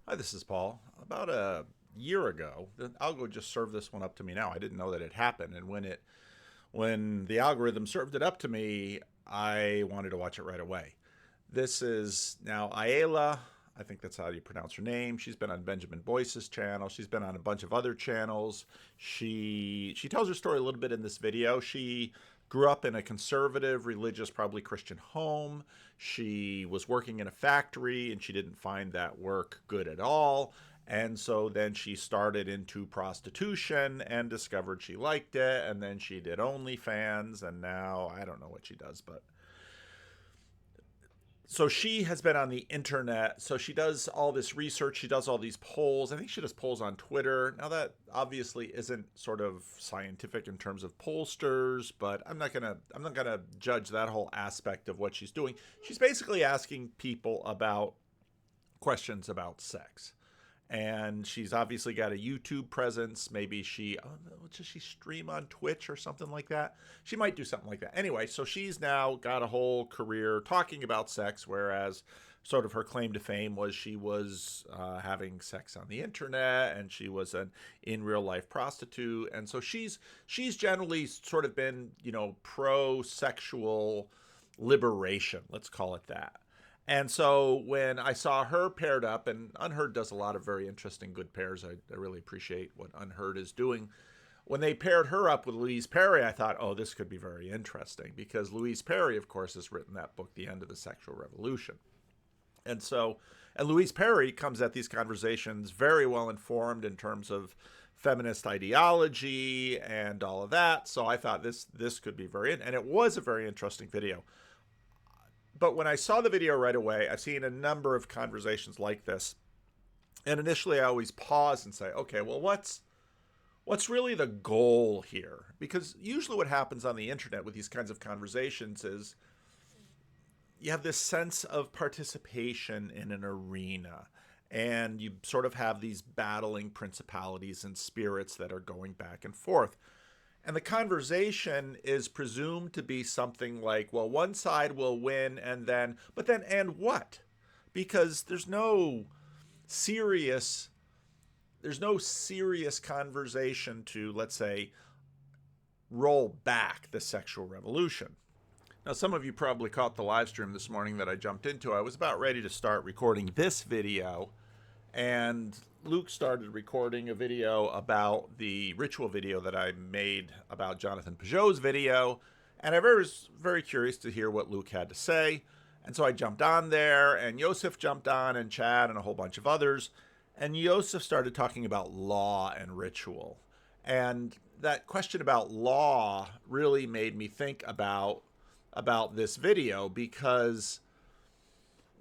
Hi, this is Paul. About a year ago, the algo just served this one up to me now. I didn't know that it happened, and when the algorithm served it up to me, I wanted to watch it right away. This is now Aella. I think that's how you pronounce her name. She's been on Benjamin Boyce's channel. She's been on a bunch of other channels. She tells her story a little bit in this video. She grew up in a conservative, religious, probably Christian home. She was working in a factory and she didn't find that work good at all. And so then she started into prostitution and discovered she liked it. And then she did OnlyFans. And now I don't know what she does, but so she has been on the internet. So she does all this research. She does all these polls. I think she does polls on Twitter. Now that obviously isn't sort of scientific in terms of pollsters, but I'm not gonna judge that whole aspect of what she's doing. She's basically asking people about questions about sex. And she's obviously got a YouTube presence. Maybe does she stream on Twitch or something like that? She might do something like that. Anyway, so she's now got a whole career talking about sex, whereas sort of her claim to fame was she was having sex on the internet and she was an in real life prostitute. And so she's generally sort of been, pro sexual liberation, let's call it that. And so when I saw her paired up, and Unheard does a lot of very interesting good pairs. I really appreciate what Unheard is doing. When they paired her up with Louise Perry, I thought, oh, this could be very interesting because Louise Perry, of course, has written that book, The End of the Sexual Revolution. And Louise Perry comes at these conversations very well informed in terms of feminist ideology and all of that. So I thought this could be and it was a very interesting video. But when I saw the video right away, I've seen a number of conversations like this. And initially I always pause and say, okay, well, what's really the goal here? Because usually what happens on the internet with these kinds of conversations is you have this sense of participation in an arena. And you sort of have these battling principalities and spirits that are going back and forth. And the conversation is presumed to be something like, well, one side will win and what? Because there's no serious conversation to, let's say, roll back the sexual revolution. Now, some of you probably caught the live stream this morning that I jumped into. I was about ready to start recording this video, and Luke started recording a video about the ritual video that I made about Jonathan Peugeot's video, and I was very curious to hear what Luke had to say. And so I jumped on there, and Yosef jumped on, and Chad, and a whole bunch of others. And Yosef started talking about law and ritual. And that question about law really made me think about this video, because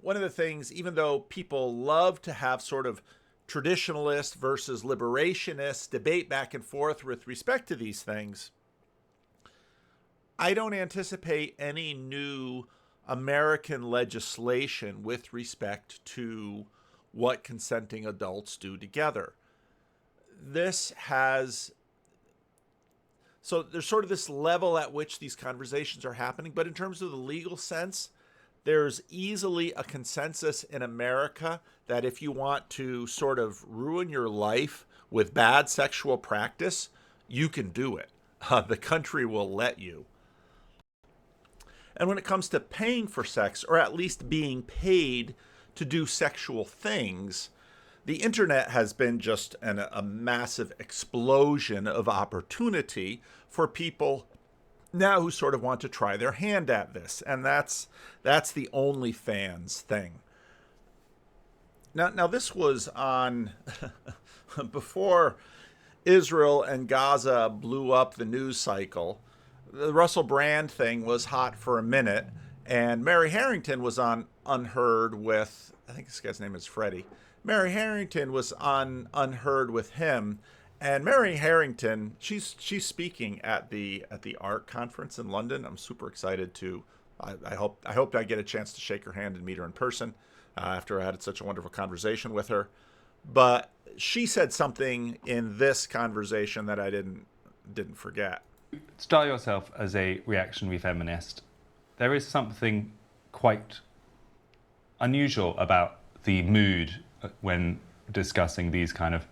one of the things, even though people love to have sort of traditionalist versus liberationist debate back and forth with respect to these things, I don't anticipate any new American legislation with respect to what consenting adults do together. So there's sort of this level at which these conversations are happening, but in terms of the legal sense, there's easily a consensus in America that if you want to sort of ruin your life with bad sexual practice, you can do it. The country will let you. And when it comes to paying for sex, or at least being paid to do sexual things, the internet has been just a massive explosion of opportunity for people now who sort of want to try their hand at this. And that's the OnlyFans thing. Now this was on before Israel and Gaza blew up the news cycle. The Russell Brand thing was hot for a minute, and Mary Harrington was on Unheard with, I think this guy's name is Freddie. Mary Harrington was on Unheard with him, and Mary Harrington, she's speaking at the art conference in London. I'm super excited to. I hope I get a chance to shake her hand and meet her in person after I had such a wonderful conversation with her. But she said something in this conversation that I didn't forget. Style yourself as a reactionary feminist. There is something quite unusual about the mood when discussing these kind of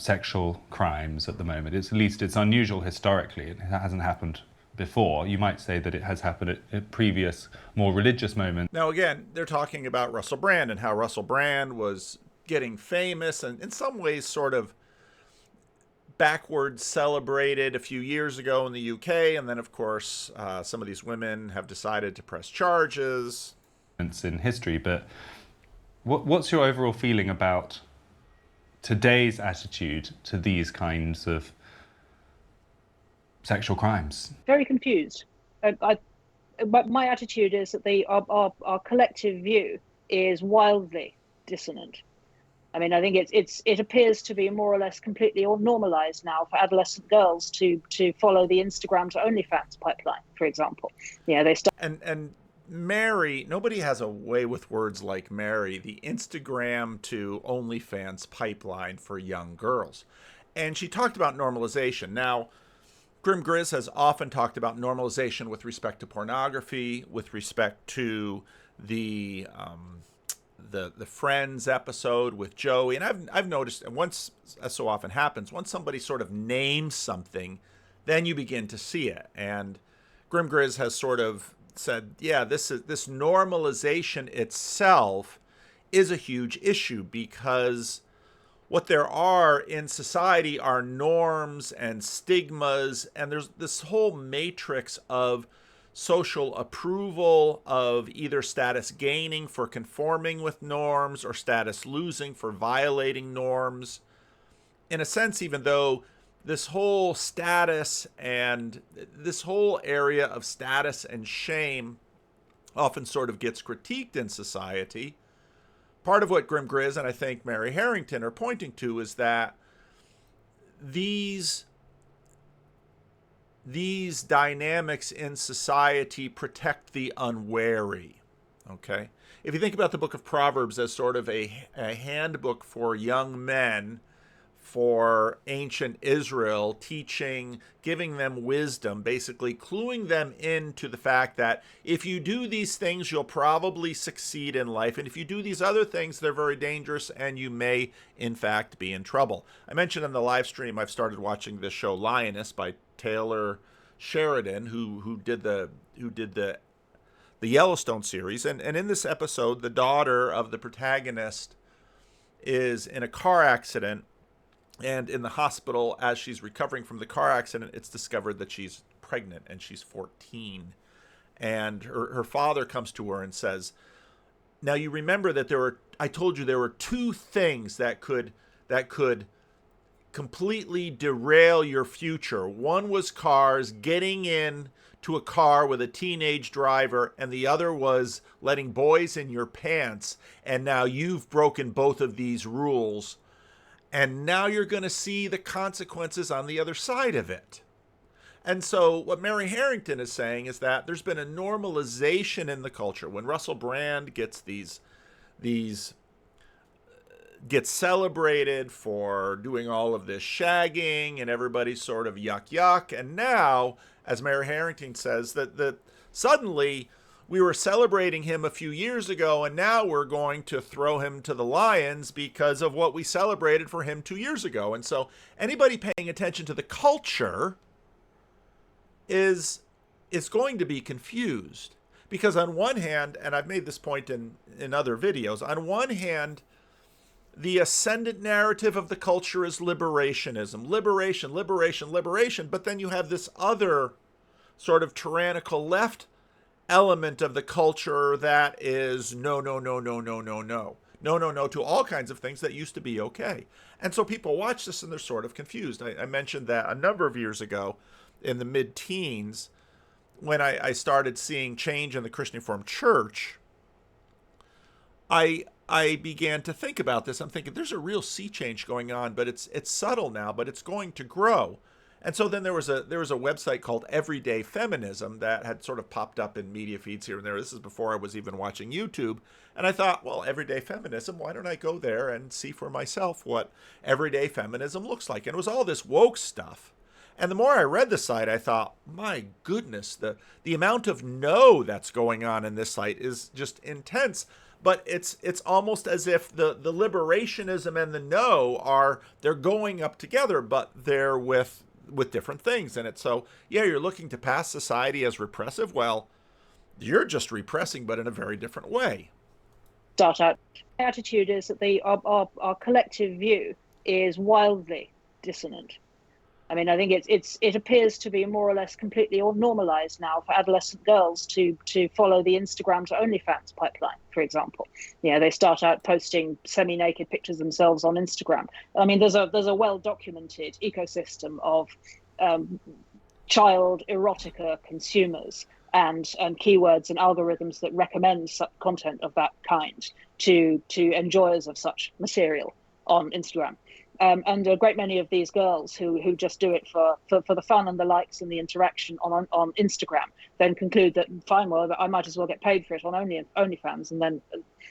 sexual crimes at the moment. At least it's unusual historically. It hasn't happened before. You might say that it has happened at previous, more religious moments. Now, again, they're talking about Russell Brand and how Russell Brand was getting famous and in some ways sort of backwards celebrated a few years ago in the UK. And then, of course, some of these women have decided to press charges. In history, but what's your overall feeling about today's attitude to these kinds of sexual crimes? Very confused. My attitude is that our collective view is wildly dissonant. I mean, I think it appears to be more or less completely normalized now for adolescent girls to follow the Instagram to OnlyFans pipeline, for example. Yeah, they start and Mary, nobody has a way with words like Mary, the Instagram to OnlyFans pipeline for young girls. And she talked about normalization. Now, Grim Grizz has often talked about normalization with respect to pornography, with respect to the Friends episode with Joey. And I've noticed, and once, as so often happens, once somebody sort of names something, then you begin to see it. And Grim Grizz has sort of said, yeah, this normalization itself is a huge issue, because what there are in society are norms and stigmas, and there's this whole matrix of social approval, of either status gaining for conforming with norms or status losing for violating norms. In a sense, even though this whole status and this whole area of status and shame often sort of gets critiqued in society, part of what Grim Grizz and I think Mary Harrington are pointing to is that these dynamics in society protect the unwary. Okay? If you think about the book of Proverbs as sort of a handbook for young men, for ancient Israel, teaching, giving them wisdom, basically cluing them into the fact that if you do these things, you'll probably succeed in life. And if you do these other things, they're very dangerous and you may, in fact, be in trouble. I mentioned in the live stream, I've started watching this show Lioness by Taylor Sheridan, who did the Yellowstone series. And in this episode, the daughter of the protagonist is in a car accident. And in the hospital, as she's recovering from the car accident, it's discovered that she's pregnant and she's 14. And her father comes to her and says, now you remember that I told you there were two things that could completely derail your future. One was cars, getting in to a car with a teenage driver, and the other was letting boys in your pants. And now you've broken both of these rules. And now you're going to see the consequences on the other side of it. And so what Mary Harrington is saying is that there's been a normalization in the culture. When Russell Brand gets gets celebrated for doing all of this shagging, and everybody's sort of yuck. And now, as Mary Harrington says, that suddenly we were celebrating him a few years ago, and now we're going to throw him to the lions because of what we celebrated for him 2 years ago. And so anybody paying attention to the culture is going to be confused. Because on one hand, and I've made this point in other videos, on one hand, the ascendant narrative of the culture is liberationism. Liberation. But then you have this other sort of tyrannical left element of the culture that is no to all kinds of things that used to be okay. And so people watch this and they're sort of confused. I mentioned that a number of years ago in the mid-teens, when I started seeing change in the Christian Reformed Church, I began to think about this. I'm thinking there's a real sea change going on, but it's subtle now, but it's going to grow. And so then there was a website called Everyday Feminism that had sort of popped up in media feeds here and there. This is before I was even watching YouTube. And I thought, well, Everyday Feminism, why don't I go there and see for myself what Everyday Feminism looks like? And it was all this woke stuff. And the more I read the site, I thought, my goodness, the amount of no that's going on in this site is just intense. but it's almost as if the liberationism and the no they're going up together, but they're with different things. And it's so, yeah, you're looking to pass society as repressive. Well, you're just repressing, but in a very different way. Start out. My attitude is that our collective view is wildly dissonant. I mean, I think it appears to be more or less completely normalized now for adolescent girls to follow the Instagram to OnlyFans pipeline, for example. They start out posting semi-naked pictures themselves on Instagram. I mean, there's a well-documented ecosystem of child erotica consumers and keywords and algorithms that recommend content of that kind to enjoyers of such material on Instagram. And a great many of these girls who just do it for the fun and the likes and the interaction on Instagram then conclude that, fine, well, I might as well get paid for it on OnlyFans,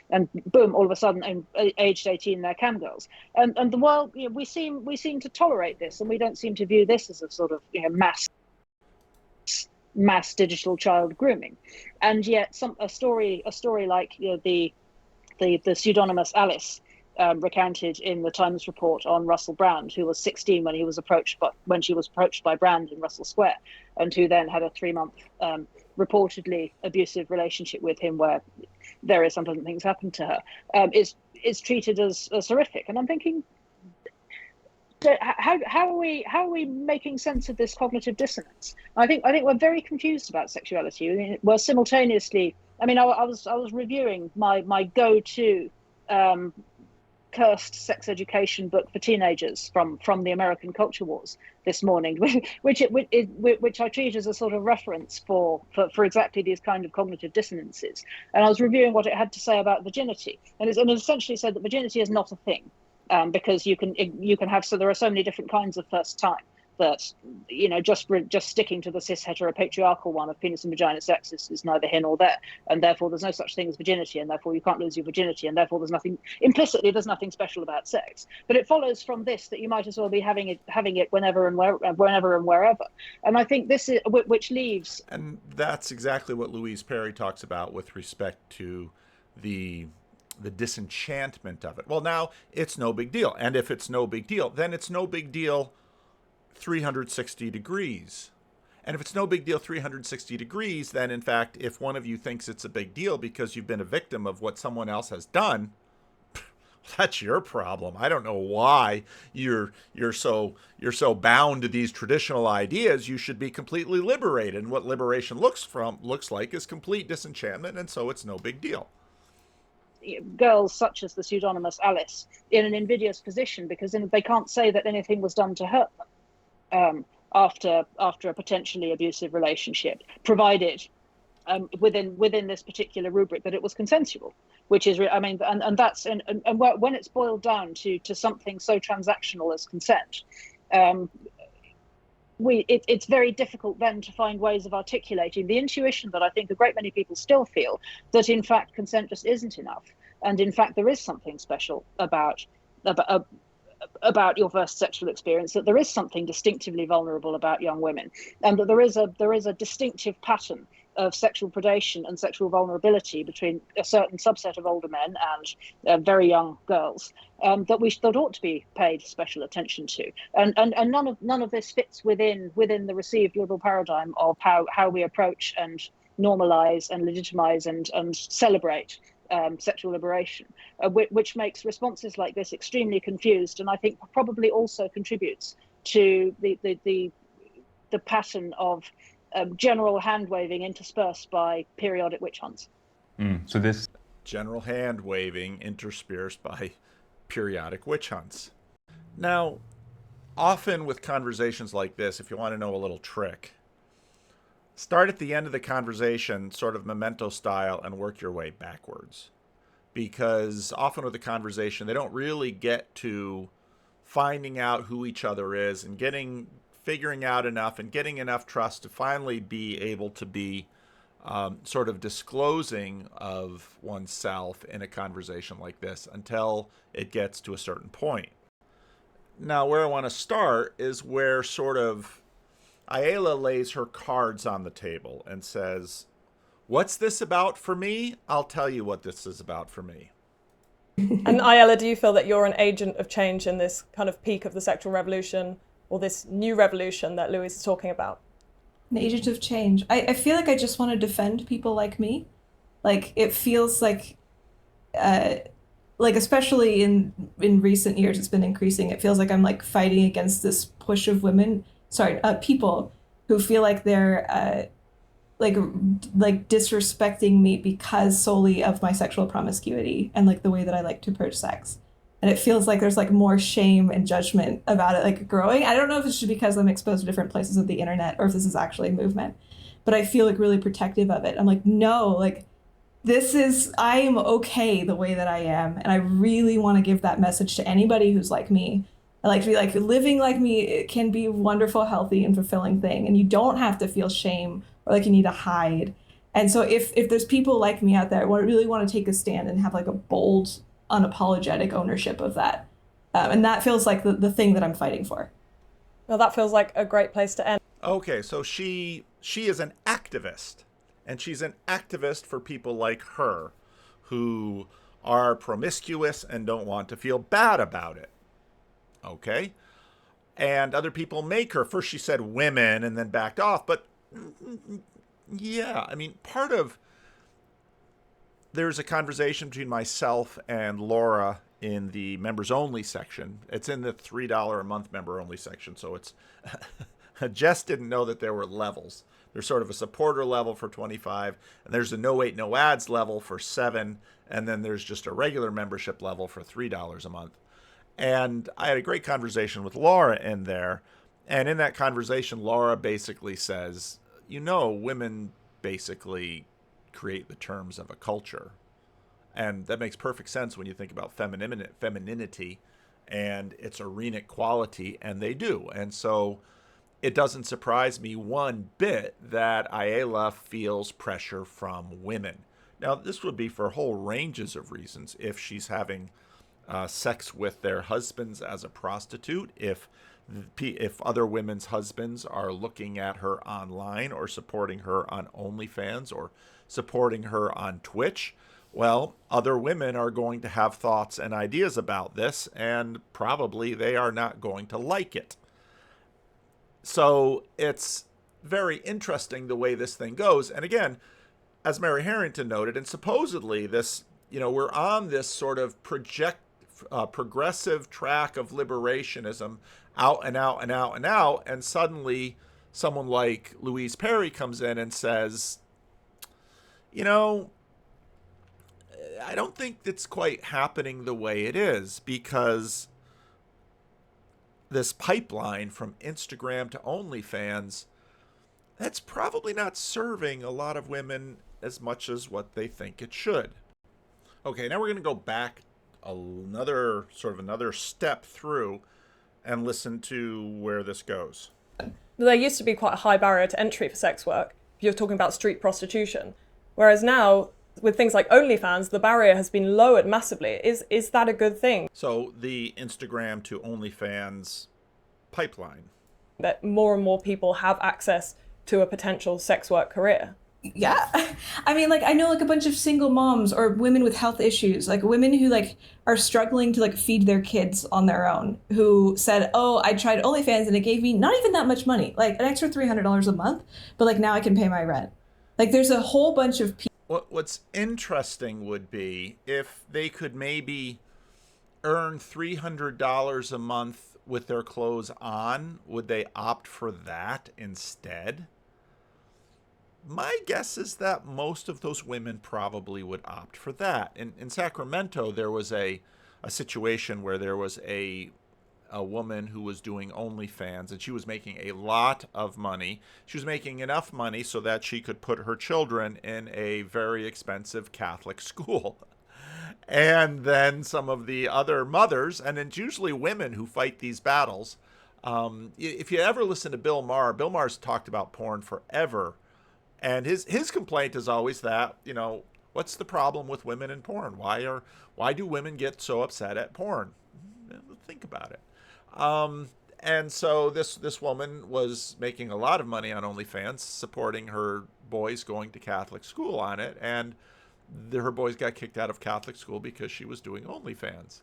and boom, all of a sudden, aged 18, they're cam girls. And the world, we seem to tolerate this, and we don't seem to view this as a sort of mass digital child grooming. And yet, a story like the pseudonymous Alice. Recounted in the Times report on Russell Brand, who was 16 when she was approached by Brand in Russell Square, and who then had a 3-month reportedly abusive relationship with him, where various unpleasant things happened to her, is treated as horrific. And I'm thinking, how are we making sense of this cognitive dissonance? I think we're very confused about sexuality. I mean, we're simultaneously. I mean, I was reviewing my go-to cursed sex education book for teenagers from the American Culture Wars this morning, which I treat as a sort of reference for exactly these kind of cognitive dissonances. And I was reviewing what it had to say about virginity, and it essentially said that virginity is not a thing, because you can have, so there are so many different kinds of first time that just sticking to the cis heteropatriarchal one of penis and vagina sex is neither here nor there, and therefore there's no such thing as virginity, and therefore you can't lose your virginity, and therefore there's nothing special about sex. But it follows from this that you might as well be having it whenever and wherever. And I think this is which leaves, and that's exactly what Louise Perry talks about with respect to the disenchantment of it. Well, now it's no big deal, and if it's no big deal, then it's no big deal 360 degrees. And if it's no big deal 360 degrees, then in fact, if one of you thinks it's a big deal because you've been a victim of what someone else has done, that's your problem. I don't know why you're so bound to these traditional ideas. You should be completely liberated. And what liberation looks like is complete disenchantment, and so it's no big deal. Girls such as the pseudonymous Alice in an invidious position, because they can't say that anything was done to hurt them after a potentially abusive relationship, provided within this particular rubric that it was consensual, which is, I mean, and that's and when it's boiled down to something so transactional as consent, it's very difficult then to find ways of articulating the intuition that I think a great many people still feel, that in fact consent just isn't enough, and in fact there is something special about your first sexual experience, that there is something distinctively vulnerable about young women, and that there is a distinctive pattern of sexual predation and sexual vulnerability between a certain subset of older men and very young girls, that ought to be paid special attention to, and none of this fits within the received liberal paradigm of how we approach and normalize and legitimize and celebrate sexual liberation, which makes responses like this extremely confused, and I think probably also contributes to the pattern of general hand waving interspersed by periodic witch hunts. So this general hand waving interspersed by periodic witch hunts. Now, often with conversations like this, if you want to know a little trick, start at the end of the conversation, sort of memento style, and work your way backwards. Because often with the conversation, they don't really get to finding out who each other is and figuring out enough and getting enough trust to finally be able to be sort of disclosing of oneself in a conversation like this until it gets to a certain point. Now, where I want to start is where sort of Aella lays her cards on the table and says, What's this about for me? I'll tell you what this is about for me. And Aella, do you feel that you're an agent of change in this kind of peak of the sexual revolution, or this new revolution that Louise is talking about? An agent of change. I feel like I just want to defend people like me. Like, it feels like especially in recent years, it's been increasing. It feels like I'm like fighting against this push of people who feel like they're like disrespecting me because solely of my sexual promiscuity and like the way that I like to approach sex. And it feels like there's like more shame and judgment about it like growing. I don't know if it's just because I'm exposed to different places of the internet or if this is actually a movement, but I feel like really protective of it. I'm like, no, like I am okay the way that I am. And I really want to give that message to anybody who's like me. I like to be like, living like me, it can be a wonderful, healthy, and fulfilling thing. And you don't have to feel shame or like you need to hide. And so if there's people like me out there who really want to take a stand and have like a bold, unapologetic ownership of that. And that feels like the thing that I'm fighting for. Well, that feels like a great place to end. Okay, so she is an activist, and she's an activist for people like her who are promiscuous and don't want to feel bad about it. Okay? And other people make her. First she said women and then backed off, but yeah, I mean, there's a conversation between myself and Laura in the members only section. It's in the $3 a month member only section. So it's, Jess didn't know that there were levels. There's sort of a supporter level for 25, and there's a no wait, no ads level for 7. And then there's just a regular membership level for $3 a month. And I had a great conversation with Laura in there. And in that conversation, Laura basically says, women basically create the terms of a culture. And that makes perfect sense when you think about femininity and its arenic quality, and they do. And so it doesn't surprise me one bit that Aella feels pressure from women. Now, this would be for whole ranges of reasons. If she's having sex with their husbands as a prostitute, if other women's husbands are looking at her online or supporting her on OnlyFans or supporting her on Twitch, well, other women are going to have thoughts and ideas about this, and probably they are not going to like it. So it's very interesting the way this thing goes. And again, as Mary Harrington noted, and supposedly this, we're on this sort of progressive track of liberationism, out and out and out and out, and suddenly someone like Louise Perry comes in and says, I don't think it's quite happening the way it is, because this pipeline from Instagram to OnlyFans, that's probably not serving a lot of women as much as what they think it should. Okay, now we're going to go back another step through and listen to where this goes. There used to be quite a high barrier to entry for sex work. You're talking about street prostitution. Whereas now, with things like OnlyFans, the barrier has been lowered massively. Is that a good thing? So the Instagram to OnlyFans pipeline. That more and more people have access to a potential sex work career. Yeah. I mean, like, I know like a bunch of single moms or women with health issues, like women who like are struggling to like feed their kids on their own, who said, oh, I tried OnlyFans and it gave me not even that much money, like an extra $300 a month, but like now I can pay my rent. Like there's a whole bunch of people. What's interesting would be if they could maybe earn $300 a month with their clothes on, would they opt for that instead? My guess is that most of those women probably would opt for that. In Sacramento, there was a situation where there was a woman who was doing OnlyFans, and she was making a lot of money. She was making enough money so that she could put her children in a very expensive Catholic school. And then some of the other mothers, and it's usually women who fight these battles. If you ever listen to Bill Maher's talked about porn forever. And his complaint is always that, what's the problem with women in porn? Why do women get so upset at porn? Think about it. And so this woman was making a lot of money on OnlyFans, supporting her boys going to Catholic school on it, and her boys got kicked out of Catholic school because she was doing OnlyFans.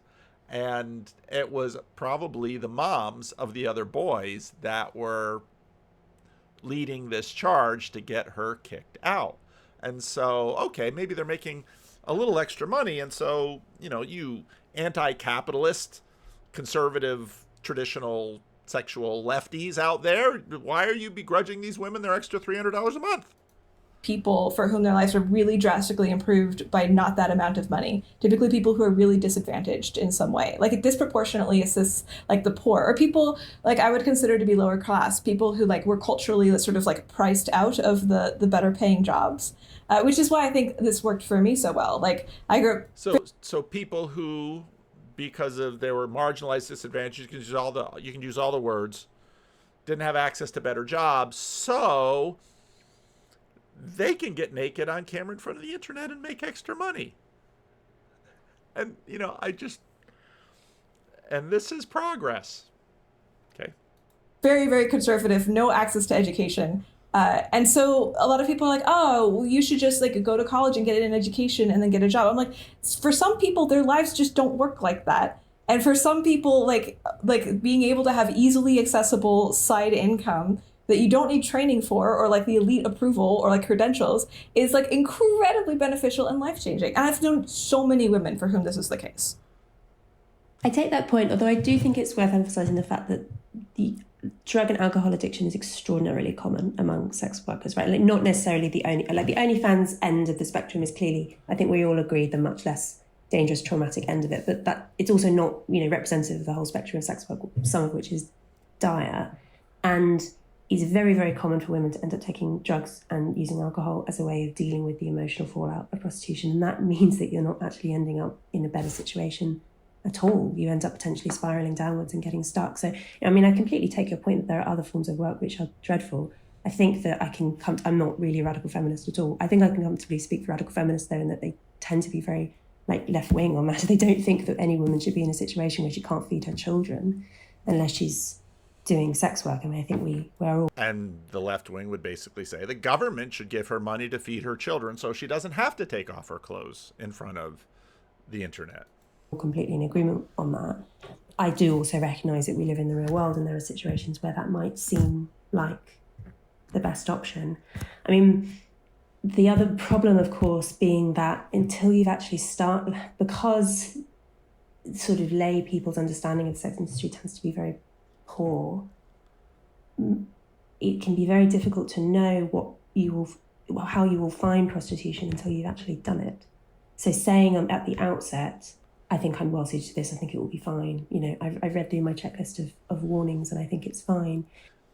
And it was probably the moms of the other boys that were leading this charge to get her kicked out. And so, okay, maybe they're making a little extra money. And so, you anti-capitalist, conservative, traditional sexual lefties out there, why are you begrudging these women their extra $300 a month? People for whom their lives are really drastically improved by not that amount of money. Typically people who are really disadvantaged in some way. Like, it disproportionately assists like the poor, or people like I would consider to be lower class, people who like were culturally sort of like priced out of the better paying jobs, which is why I think this worked for me so well. Like, I grew up. So people who, because of they were marginalized, disadvantaged, you can use all the words, didn't have access to better jobs, so they can get naked on camera in front of the internet and make extra money. And, and this is progress. Okay. Very, very conservative, no access to education. And so a lot of people are like, oh, well, you should just like go to college and get an education and then get a job. I'm like, for some people, their lives just don't work like that. And for some people, like being able to have easily accessible side income that you don't need training for, or like the elite approval or like credentials, is like incredibly beneficial and life-changing. And I've known so many women for whom this is the case. I take that point, although I do think it's worth emphasising the fact that the drug and alcohol addiction is extraordinarily common among sex workers, right? Like, not necessarily the OnlyFans end of the spectrum is clearly, I think we all agree, the much less dangerous, traumatic end of it, but that it's also not, representative of the whole spectrum of sex work, some of which is dire. And it's very, very common for women to end up taking drugs and using alcohol as a way of dealing with the emotional fallout of prostitution. And that means that you're not actually ending up in a better situation at all. You end up potentially spiraling downwards and getting stuck. So, I completely take your point that there are other forms of work which are dreadful. I think that I'm not really a radical feminist at all. I think I can comfortably speak for radical feminists, though, in that they tend to be very left-wing on that. They don't think that any woman should be in a situation where she can't feed her children unless she's doing sex work. I think we're all... And the left wing would basically say the government should give her money to feed her children so she doesn't have to take off her clothes in front of the internet. Completely in agreement on that. I do also recognise that we live in the real world and there are situations where that might seem like the best option. The other problem, of course, being that until you've actually because sort of lay people's understanding of the sex industry tends to be very poor, it can be very difficult to know how you will find prostitution until you've actually done it. So saying at the outset, I think I'm well suited to this, I think it will be fine. I've read through my checklist of warnings and I think it's fine.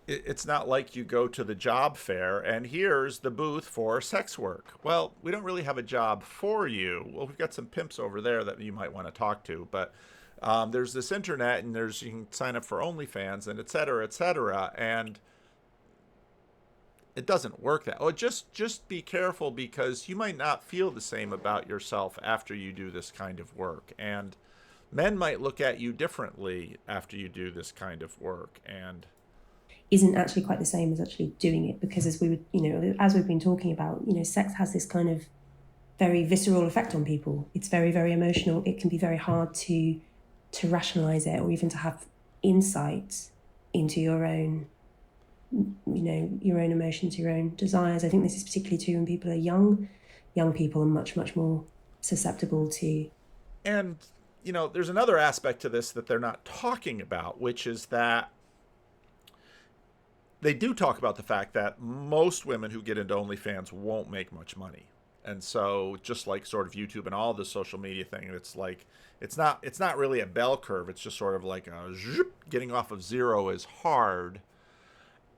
It's not like you go to the job fair and here's the booth for sex work. Well, we don't really have a job for you. Well, we've got some pimps over there that you might want to talk to, but there's this internet and you can sign up for OnlyFans and et cetera, and it doesn't work that. Just be careful, because you might not feel the same about yourself after you do this kind of work, and men might look at you differently after you do this kind of work, and isn't actually quite the same as actually doing it, because as we've been talking about, sex has this kind of very visceral effect on people. It's very, very emotional. It can be very hard to rationalize it, or even to have insight into your own emotions, your own desires. I think this is particularly true when people are young. Young people are much, much more susceptible to. And, there's another aspect to this that they're not talking about, which is that they do talk about the fact that most women who get into OnlyFans won't make much money. And so just like sort of YouTube and all the social media thing, it's like, it's not really a bell curve. It's just sort of like a zip. Getting off of zero is hard.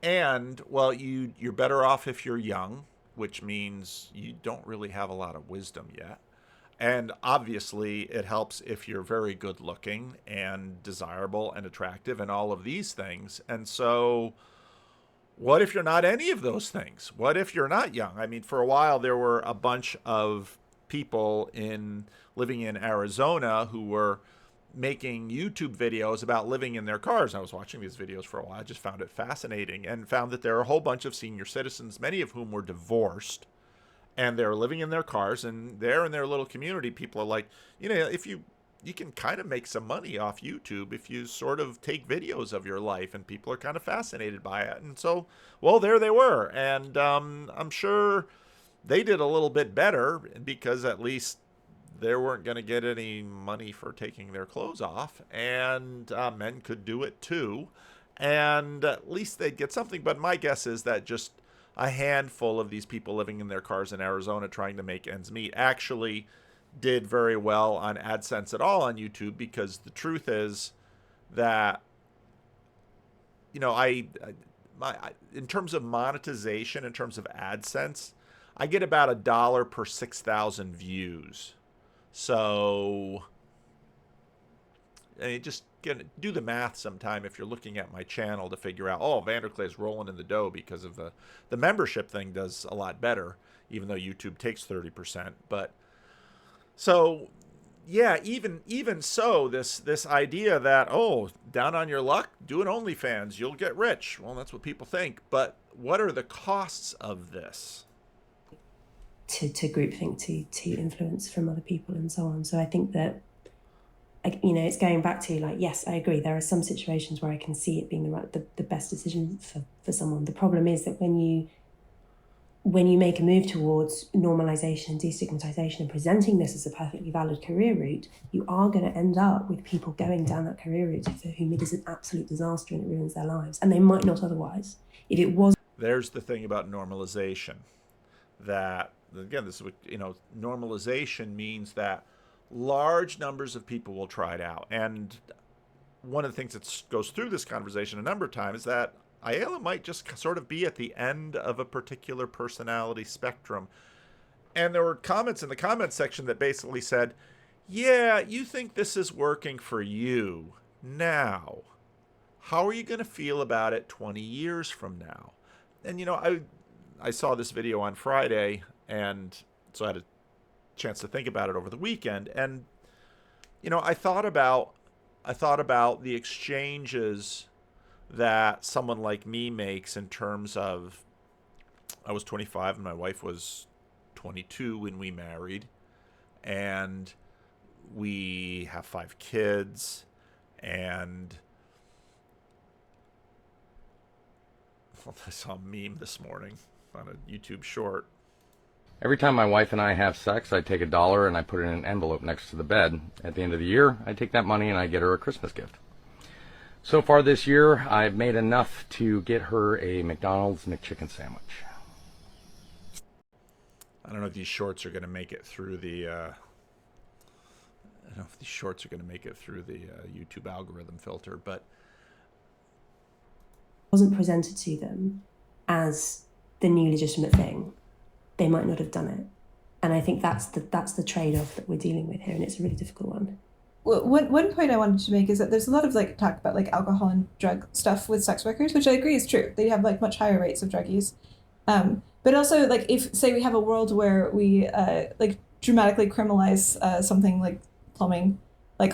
And, well, you're better off if you're young, which means you don't really have a lot of wisdom yet. And obviously it helps if you're very good looking and desirable and attractive and all of these things. And so what if you're not any of those things? What if you're not young? For a while there were a bunch of people living in Arizona who were making YouTube videos about living in their cars. I was watching these videos for a while. I just found it fascinating and found that there are a whole bunch of senior citizens, many of whom were divorced, and they're living in their cars, and they're in their little community. People are like, if you can kind of make some money off YouTube if you sort of take videos of your life, and people are kind of fascinated by it. And so, well, there they were. And I'm sure they did a little bit better because at least they weren't going to get any money for taking their clothes off, and men could do it too. And at least they'd get something. But my guess is that just a handful of these people living in their cars in Arizona trying to make ends meet actually did very well on AdSense at all on YouTube, because the truth is that, in terms of monetization, in terms of AdSense, I get about $1 per 6,000 views. So, just do the math sometime if you're looking at my channel to figure out, Vanderklay's rolling in the dough because of the membership thing does a lot better, even though YouTube takes 30%. But so, yeah, even so, this idea that, down on your luck, do an OnlyFans, you'll get rich. Well, that's what people think. But what are the costs of this? To groupthink, to influence from other people and so on. So I think that, it's going back to, like, yes, I agree. There are some situations where I can see it being the best decision for someone. The problem is that when you make a move towards normalization and destigmatization and presenting this as a perfectly valid career route, you are going to end up with people going down that career route for whom it is an absolute disaster and it ruins their lives. And they might not otherwise. If it was... There's the thing about normalization. That, again, this is what, normalization means that large numbers of people will try it out. And one of the things that goes through this conversation a number of times is that Aella might just sort of be at the end of a particular personality spectrum. And there were comments in the comments section that basically said, yeah, you think this is working for you now. How are you going to feel about it 20 years from now? And, I saw this video on Friday, and so I had a chance to think about it over the weekend. And, I thought about the exchanges that someone like me makes in terms of, I was 25 and my wife was 22 when we married, and we have 5 kids, and I saw a meme this morning on a YouTube short. Every time my wife and I have sex, I take $1 and I put it in an envelope next to the bed. At the end of the year, I take that money and I get her a Christmas gift. So far this year, I've made enough to get her a McDonald's McChicken sandwich. I don't know if these shorts are going to make it through the YouTube algorithm filter, but wasn't presented to them as the new legitimate thing, they might not have done it. And I think that's the trade-off that we're dealing with here, and it's a really difficult one. Well, one point I wanted to make is that there's a lot of talk about alcohol and drug stuff with sex workers, which I agree is true. They have much higher rates of drug use. But also if, say, we have a world where we dramatically criminalize something like plumbing,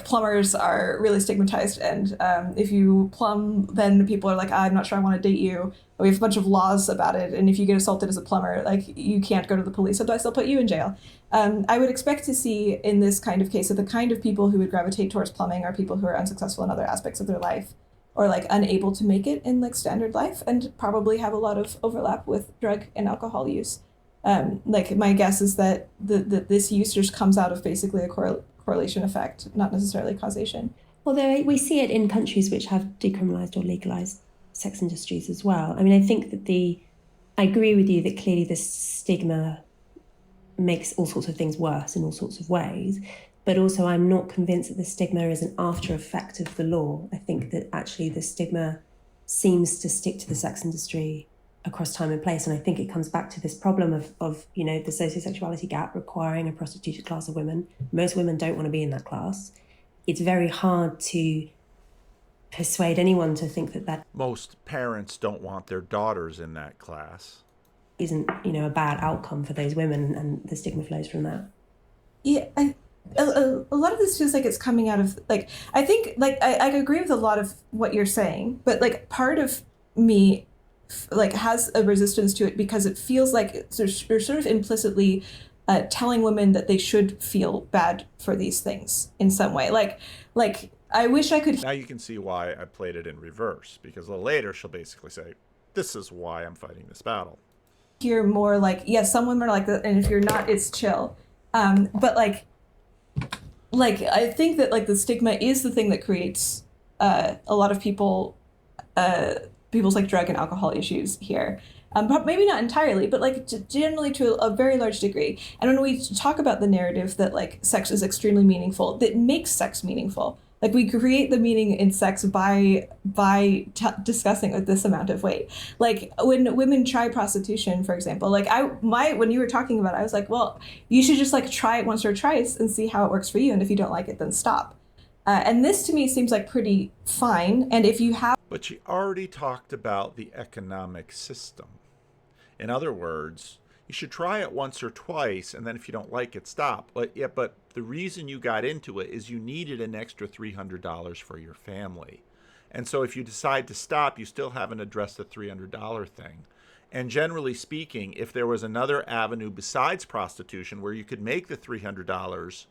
plumbers are really stigmatized, and if you plumb, then people are like, I'm not sure I want to date you. We have a bunch of laws about it, and if you get assaulted as a plumber, you can't go to the police, otherwise they'll put you in jail. I would expect to see in this kind of case that the kind of people who would gravitate towards plumbing are people who are unsuccessful in other aspects of their life, or unable to make it in standard life, and probably have a lot of overlap with drug and alcohol use. My guess is that this use just comes out of basically a correlation effect, not necessarily causation. Although we see it in countries which have decriminalised or legalised sex industries as well. I mean, I think that I agree with you that clearly the stigma makes all sorts of things worse in all sorts of ways, but also I'm not convinced that the stigma is an after effect of the law. I think that actually the stigma seems to stick to the sex industry across time and place, and I think it comes back to this problem of the sociosexuality gap requiring a prostituted class of women. Most women don't want to be in that class. It's very hard to persuade anyone to think that most parents don't want their daughters in that class. Isn't a bad outcome for those women, and the stigma flows from that. Yeah, a lot of this feels like it's coming out of like, I think like I agree with a lot of what you're saying, but like part of me like has a resistance to it because it feels like you're sort of implicitly telling women that they should feel bad for these things in some way. Like I wish I could. Now you can see why I played it in reverse, because a little later she'll basically say, "This is why I'm fighting this battle." Hear more like, yes, some women are like that, and if you're not, it's chill. But like I think that like the stigma is the thing that creates a lot of people's like drug and alcohol issues here. But maybe not entirely, but like generally to a very large degree. And when we talk about the narrative that like sex is extremely meaningful, that makes sex meaningful. Like we create the meaning in sex by discussing with this amount of weight. Like when women try prostitution, for example, like when you were talking about it, I was like, well, you should just like try it once or twice and see how it works for you. And if you don't like it, then stop. And this to me seems like pretty fine. And if you have. But she already talked about the economic system. In other words, you should try it once or twice, and then if you don't like it, stop. But the reason you got into it is you needed an extra $300 for your family. And so if you decide to stop, you still haven't addressed the $300 thing. And generally speaking, if there was another avenue besides prostitution where you could make the $300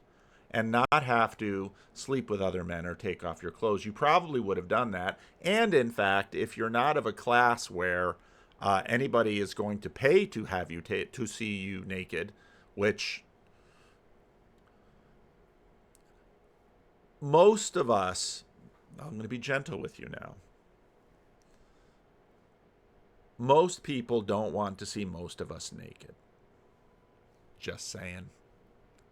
and not have to sleep with other men or take off your clothes, you probably would have done that. And in fact, if you're not of a class where anybody is going to pay to have you to see you naked, which most of us, I'm going to be gentle with you now, most people don't want to see most of us naked. Just saying.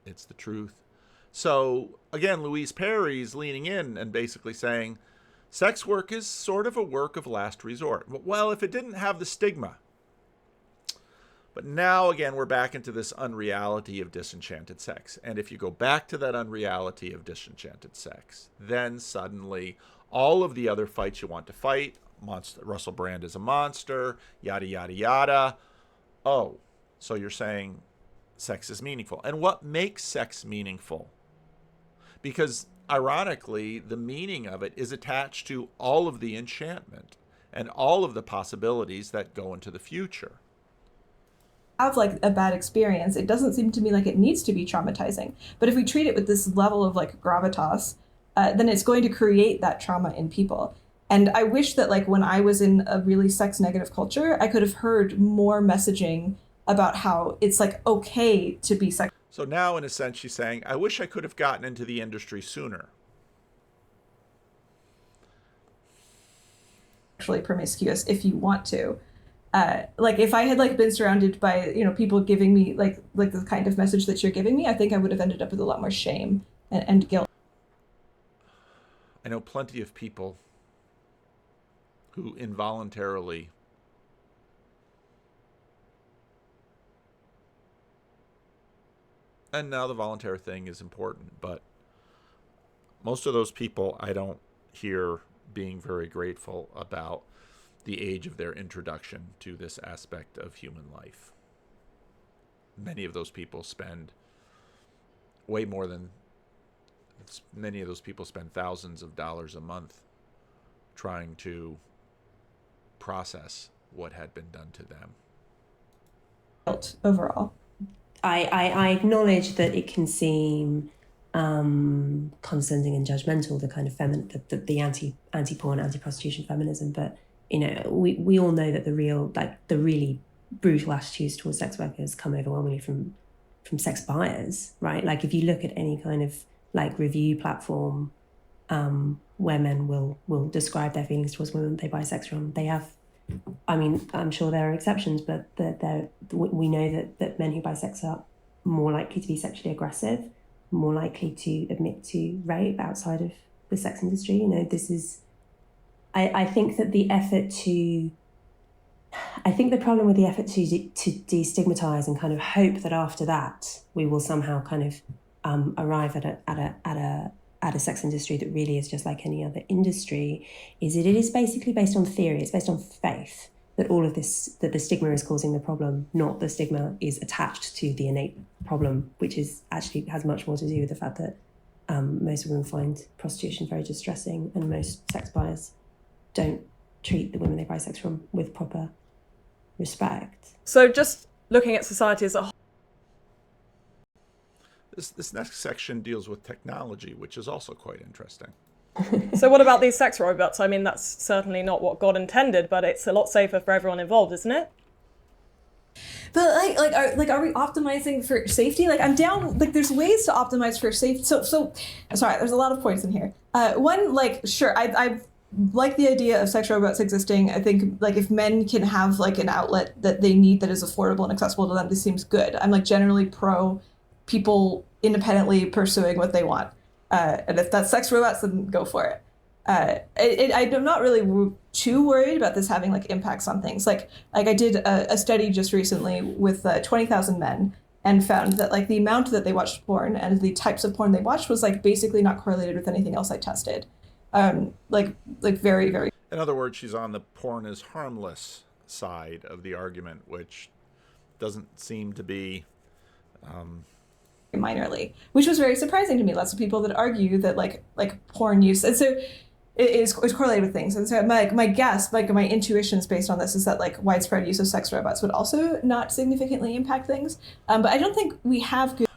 It's the truth. So again, Louise Perry's leaning in and basically saying, sex work is sort of a work of last resort. Well, if it didn't have the stigma. But now, again, we're back into this unreality of disenchanted sex. And if you go back to that unreality of disenchanted sex, then suddenly all of the other fights you want to fight, Russell Brand is a monster, yada, yada, yada. Oh, so you're saying sex is meaningful. And what makes sex meaningful? Because ironically, the meaning of it is attached to all of the enchantment and all of the possibilities that go into the future. Have like a bad experience, it doesn't seem to me like it needs to be traumatizing. But if we treat it with this level of like gravitas, then it's going to create that trauma in people. And I wish that like when I was in a really sex negative culture, I could have heard more messaging about how it's like okay to be sex. So now, in a sense, she's saying, I wish I could have gotten into the industry sooner. Actually promiscuous if you want to. Like if I had like been surrounded by, people giving me like the kind of message that you're giving me, I think I would have ended up with a lot more shame and guilt. I know plenty of people who involuntarily and now the voluntary thing is important, but most of those people I don't hear being very grateful about the age of their introduction to this aspect of human life. Many of those people spend thousands of dollars a month trying to process what had been done to them. Overall. I acknowledge that it can seem condescending and judgmental, the kind of the anti-porn, anti-prostitution feminism, but we all know that the really brutal attitudes towards sex workers come overwhelmingly from sex buyers, right? Like if you look at any kind of like review platform where men will describe their feelings towards women they buy sex from, they have, I mean, I'm sure there are exceptions, but we know that men who buy sex are more likely to be sexually aggressive, more likely to admit to rape outside of the sex industry. This is, I think that the problem with the effort to destigmatize and kind of hope that after that we will somehow kind of arrive at a sex industry that really is just like any other industry is it is basically based on theory. It's based on faith. that all of this, that the stigma is causing the problem, not the stigma is attached to the innate problem, which is actually has much more to do with the fact that most women find prostitution very distressing, and most sex buyers don't treat the women they buy sex from with proper respect. So just looking at society as a whole. This next section deals with technology, which is also quite interesting. So what about these sex robots? I mean, that's certainly not what God intended, but it's a lot safer for everyone involved, isn't it? But are we optimizing for safety? Like, I'm down. Like, there's ways to optimize for safety. So sorry. There's a lot of points in here. One, like, sure, I like the idea of sex robots existing. I think, like, if men can have like an outlet that they need that is affordable and accessible to them, this seems good. I'm like generally pro people independently pursuing what they want. And if that's sex robots, then go for it. I'm not really too worried about this having like impacts on things. Like I did a study just recently with 20,000 men and found that like the amount that they watched porn and the types of porn they watched was like basically not correlated with anything else I tested. Like very, very. In other words, she's on the porn is harmless side of the argument, which doesn't seem to be minorly, which was very surprising to me. Lots of people that argue that like porn use, and so it is correlated with things. And so my guess, like my intuitions based on this, is that like widespread use of sex robots would also not significantly impact things. But I don't think we have good.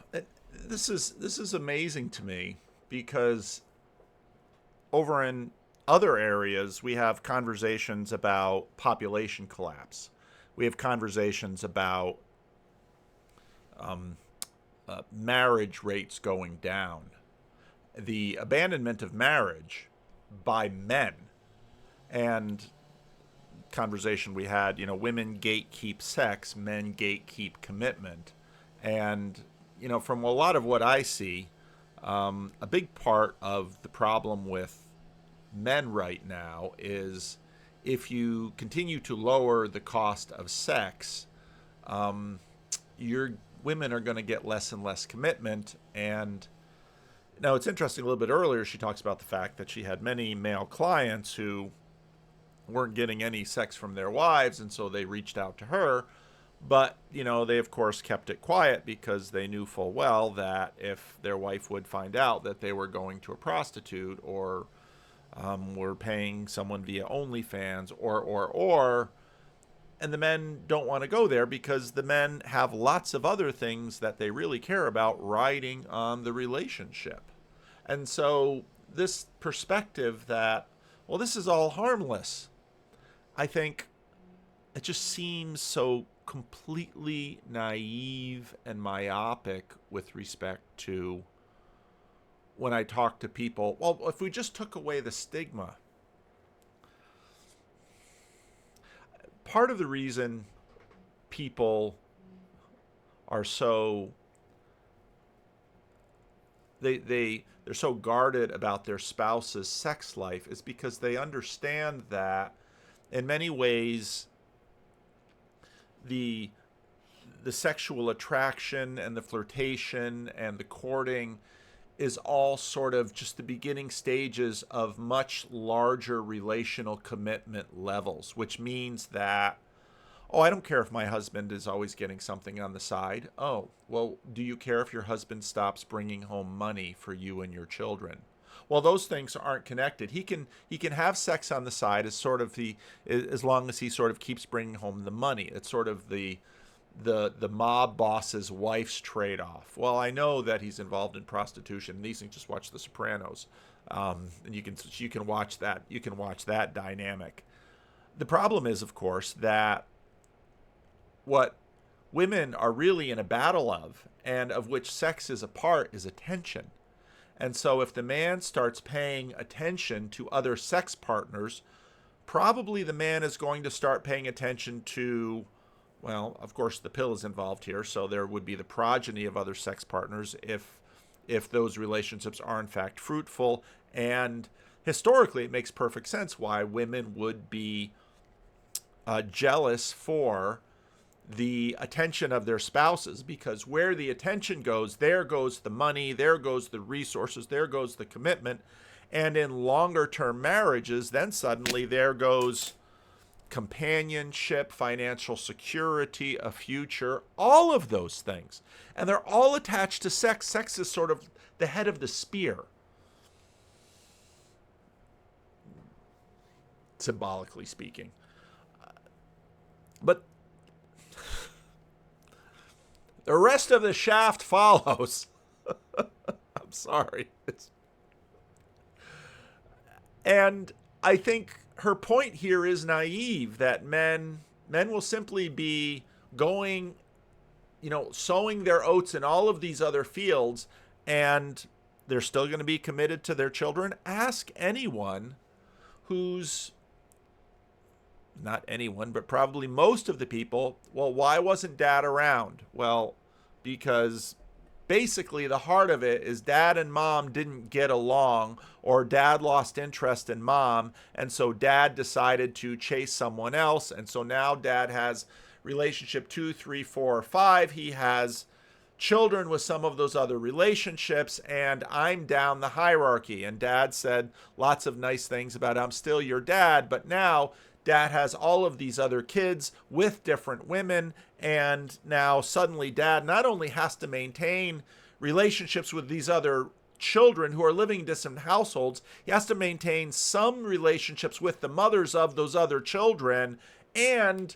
This is amazing to me, because over in other areas we have conversations about population collapse. We have conversations about marriage rates going down, the abandonment of marriage by men, and conversation we had, women gatekeep sex, men gatekeep commitment. And, from a lot of what I see, a big part of the problem with men right now is if you continue to lower the cost of sex, women are going to get less and less commitment. And now it's interesting, a little bit earlier, she talks about the fact that she had many male clients who weren't getting any sex from their wives, and so they reached out to her. But, they of course kept it quiet because they knew full well that if their wife would find out that they were going to a prostitute or were paying someone via OnlyFans or and the men don't want to go there because the men have lots of other things that they really care about riding on the relationship. And so this perspective that, well, this is all harmless, I think it just seems so completely naive and myopic with respect to when I talk to people. Well, if we just took away the stigma, part of the reason people are so they're so guarded about their spouse's sex life is because they understand that in many ways the sexual attraction and the flirtation and the courting is all sort of just the beginning stages of much larger relational commitment levels, which means that, I don't care if my husband is always getting something on the side. Oh, well, do you care if your husband stops bringing home money for you and your children? Well, those things aren't connected. He can have sex on the side as long as he sort of keeps bringing home the money. It's sort of the mob boss's wife's trade-off. Well, I know that he's involved in prostitution. These things, just watch The Sopranos, and you can watch that. You can watch that dynamic. The problem is, of course, that what women are really in a battle of, and of which sex is a part, is attention. And so if the man starts paying attention to other sex partners, probably the man is going to start paying attention to, well, of course, the pill is involved here, so there would be the progeny of other sex partners if those relationships are in fact fruitful. And historically, it makes perfect sense why women would be jealous for the attention of their spouses, because where the attention goes, there goes the money, there goes the resources, there goes the commitment. And in longer term marriages, then suddenly there goes companionship, financial security, a future, all of those things. And they're all attached to sex. Sex is sort of the head of the spear, symbolically speaking. But the rest of the shaft follows. I'm sorry. And I think her point here is naive, that men will simply be going, sowing their oats in all of these other fields, and they're still going to be committed to their children. Ask anyone who's, not anyone, but probably most of the people, well, why wasn't dad around? Well, because basically the heart of it is dad and mom didn't get along, or dad lost interest in mom, and so dad decided to chase someone else, and so now dad has relationship 2, 3, 4, 5. He has children with some of those other relationships, and I'm down the hierarchy. And dad said lots of nice things about I'm still your dad, but now dad has all of these other kids with different women, and now suddenly dad not only has to maintain relationships with these other children who are living in different households, he has to maintain some relationships with the mothers of those other children. And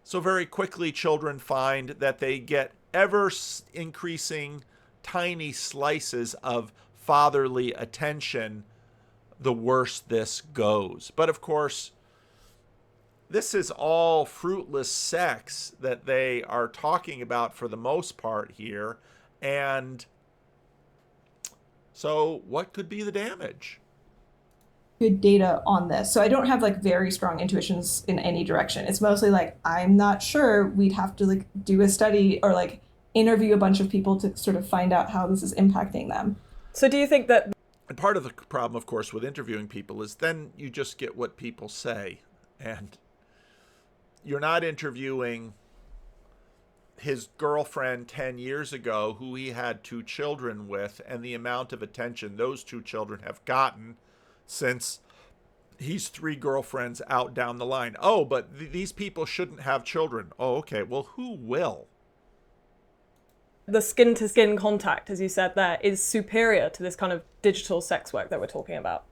so very quickly children find that they get ever increasing tiny slices of fatherly attention the worse this goes. But of course, this is all fruitless sex that they are talking about for the most part here. And so what could be the damage? Good data on this. So I don't have like very strong intuitions in any direction. It's mostly like, I'm not sure. We'd have to like do a study or like interview a bunch of people to sort of find out how this is impacting them. So do you think that... And part of the problem, of course, with interviewing people is then you just get what people say. And you're not interviewing his girlfriend 10 years ago who he had 2 children with and the amount of attention those 2 children have gotten since he's 3 girlfriends out down the line. Oh, but these people shouldn't have children. Oh, okay. Well, who will? The skin-to-skin contact, as you said there, is superior to this kind of digital sex work that we're talking about.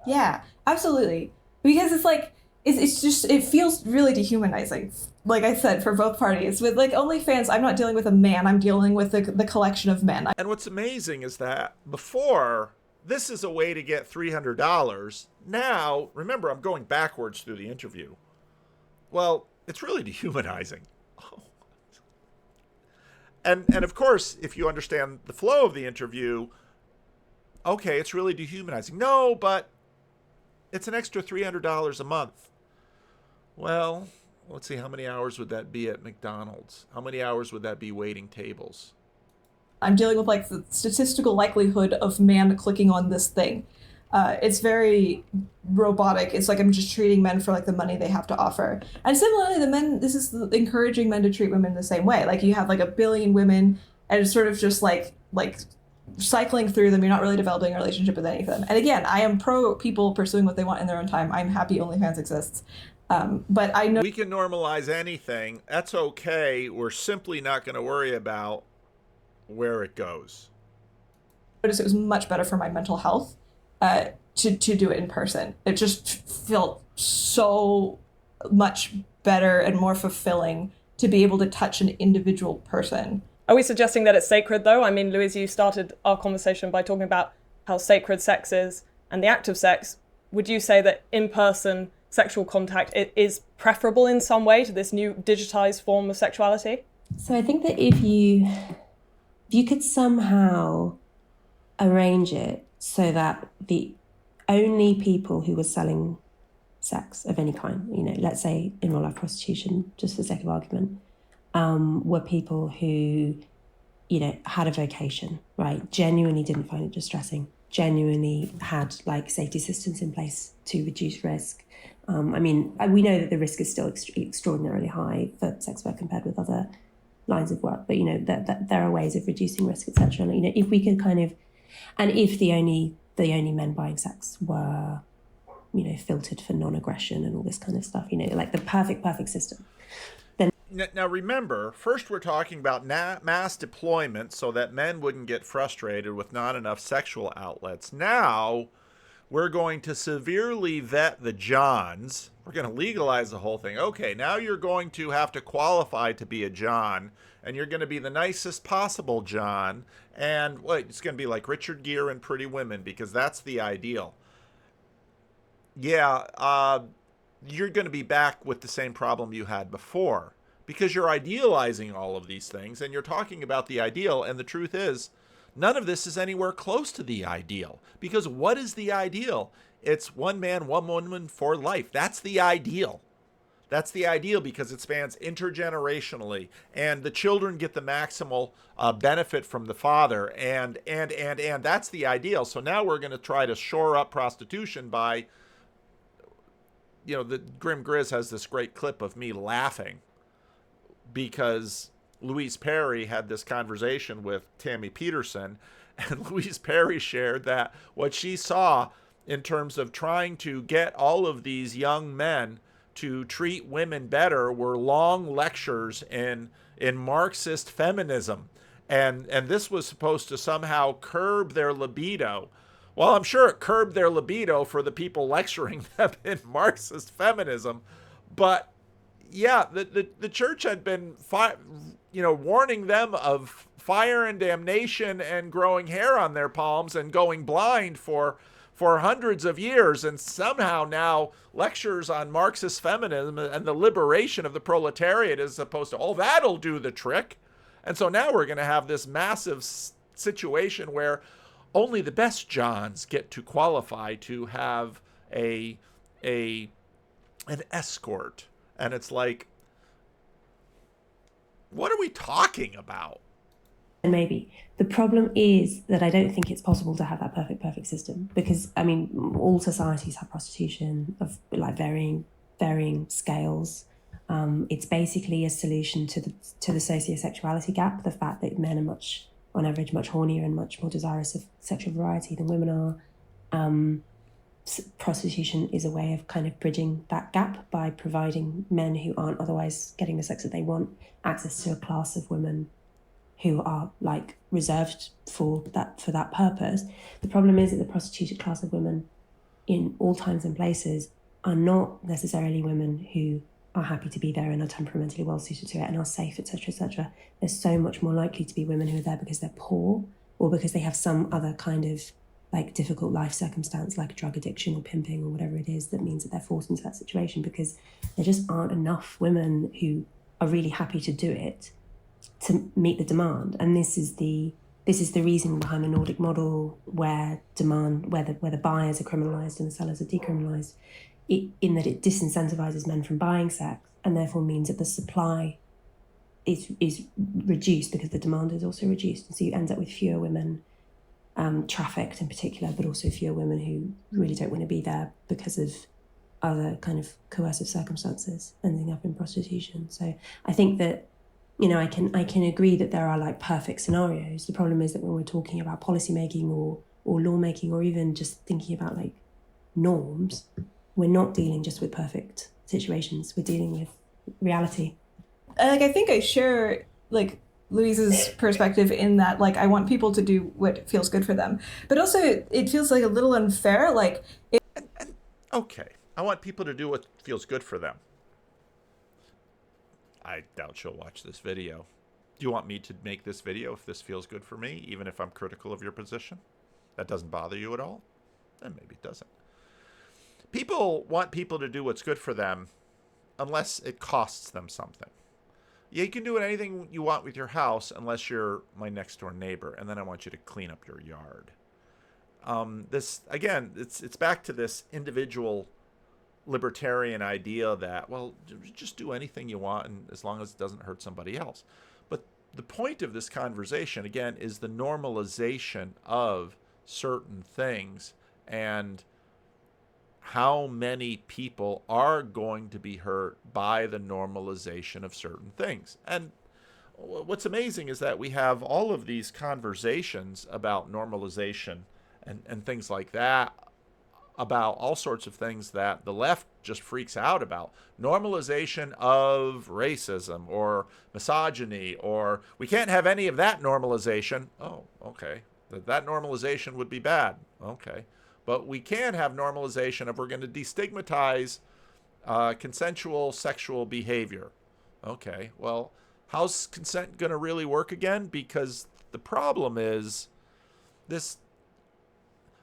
Yeah, absolutely. Because it's like, it's just, it feels really dehumanizing. Like I said, for both parties. With like OnlyFans, I'm not dealing with a man, I'm dealing with the collection of men. And what's amazing is that before, this is a way to get $300. Now, remember, I'm going backwards through the interview. Well, it's really dehumanizing. And of course, if you understand the flow of the interview, okay, it's really dehumanizing. No, but it's an extra $300 a month. Well, let's see, how many hours would that be at McDonald's? How many hours would that be waiting tables? I'm dealing with like the statistical likelihood of man clicking on this thing. It's very robotic. It's like I'm just treating men for like the money they have to offer. And similarly, the men, this is encouraging men to treat women the same way. Like you have like 1 billion women and it's sort of just like cycling through them. You're not really developing a relationship with any of them. And again, I am pro people pursuing what they want in their own time. I'm happy OnlyFans exists. But I know we can normalize anything. That's okay. We're simply not going to worry about where it goes. I noticed it was much better for my mental health to do it in person. It just felt so much better and more fulfilling to be able to touch an individual person. Are we suggesting that it's sacred, though? I mean, Louise, you started our conversation by talking about how sacred sex is and the act of sex. Would you say that in-person sexual contact is preferable in some way to this new digitized form of sexuality? So I think that if you could somehow arrange it so that the only people who were selling sex of any kind, let's say in real life prostitution, just for the sake of argument, were people who, had a vocation, right? Genuinely didn't find it distressing, genuinely had like safety systems in place to reduce risk. We know that the risk is still extraordinarily high for sex work compared with other lines of work, but that there are ways of reducing risk, etc. And if we could and if the only men buying sex were filtered for non-aggression and all this kind of stuff, like the perfect system. Now remember, first we're talking about mass deployment so that men wouldn't get frustrated with not enough sexual outlets. Now we're going to severely vet the Johns. We're going to legalize the whole thing. Okay, now you're going to have to qualify to be a John, and you're going to be the nicest possible John. And it's going to be like Richard Gere and Pretty Women, because that's the ideal. Yeah, you're going to be back with the same problem you had before, because you're idealizing all of these things, and you're talking about the ideal, and the truth is, none of this is anywhere close to the ideal. Because what is the ideal? It's one man, one woman for life. That's the ideal. That's the ideal because it spans intergenerationally, and the children get the maximal benefit from the father, and that's the ideal. So now we're going to try to shore up prostitution by, the Grim Grizz has this great clip of me laughing because Louise Perry had this conversation with Tammy Peterson, and Louise Perry shared that what she saw in terms of trying to get all of these young men to treat women better were long lectures in Marxist feminism. And this was supposed to somehow curb their libido. Well, I'm sure it curbed their libido for the people lecturing them in Marxist feminism. But yeah, the church had been, warning them of fire and damnation and growing hair on their palms and going blind for hundreds of years. And somehow now lectures on Marxist feminism and the liberation of the proletariat is supposed to, that'll do the trick. And so now we're going to have this massive situation where only the best Johns get to qualify to have an escort. And it's like, what are we talking about? And maybe the problem is that I don't think it's possible to have that perfect system, because all societies have prostitution of like varying scales. It's basically a solution to the sociosexuality gap, the fact that men are on average much hornier and much more desirous of sexual variety than women are. Prostitution is a way of kind of bridging that gap by providing men who aren't otherwise getting the sex that they want access to a class of women who are like reserved for that purpose. The problem is that the prostituted class of women in all times and places are not necessarily women who are happy to be there and are temperamentally well suited to it and are safe, etc., etc. They're so much more likely to be women who are there because they're poor or because they have some other kind of like difficult life circumstance, like drug addiction or pimping or whatever it is, that means that they're forced into that situation, because there just aren't enough women who are really happy to do it to meet the demand. And this is the reason behind the Nordic model, where the buyers are criminalized and the sellers are decriminalized, in that it disincentivizes men from buying sex, and therefore means that the supply is reduced because the demand is also reduced. And so you end up with fewer women trafficked in particular, but also fewer women who really don't want to be there because of other kind of coercive circumstances, ending up in prostitution. So I think that, I can agree that there are like perfect scenarios. The problem is that when we're talking about policymaking or lawmaking, or even just thinking about like norms, we're not dealing just with perfect situations. We're dealing with reality. I think I share like Louise's perspective in that, like, I want people to do what feels good for them, but also it feels like a little unfair. Like, okay, I want people to do what feels good for them. I doubt she'll watch this video. Do you want me to make this video if this feels good for me, even if I'm critical of your position? That doesn't bother you at all? Then maybe it doesn't. People want people to do what's good for them unless it costs them something. Yeah, you can do anything you want with your house unless you're my next door neighbor, and then I want you to clean up your yard. This again, it's back to this individual libertarian idea that, well, just do anything you want, and as long as it doesn't hurt somebody else. But the point of this conversation again is the normalization of certain things, and how many people are going to be hurt by the normalization of certain things. And what's amazing is that we have all of these conversations about normalization and things like that about all sorts of things that the left just freaks out about. Normalization of racism or misogyny, or we can't have any of that normalization. Oh, okay. That normalization would be bad. Okay. But we can have normalization if we're going to destigmatize consensual sexual behavior. Okay. Well, how's consent going to really work again? Because the problem is this,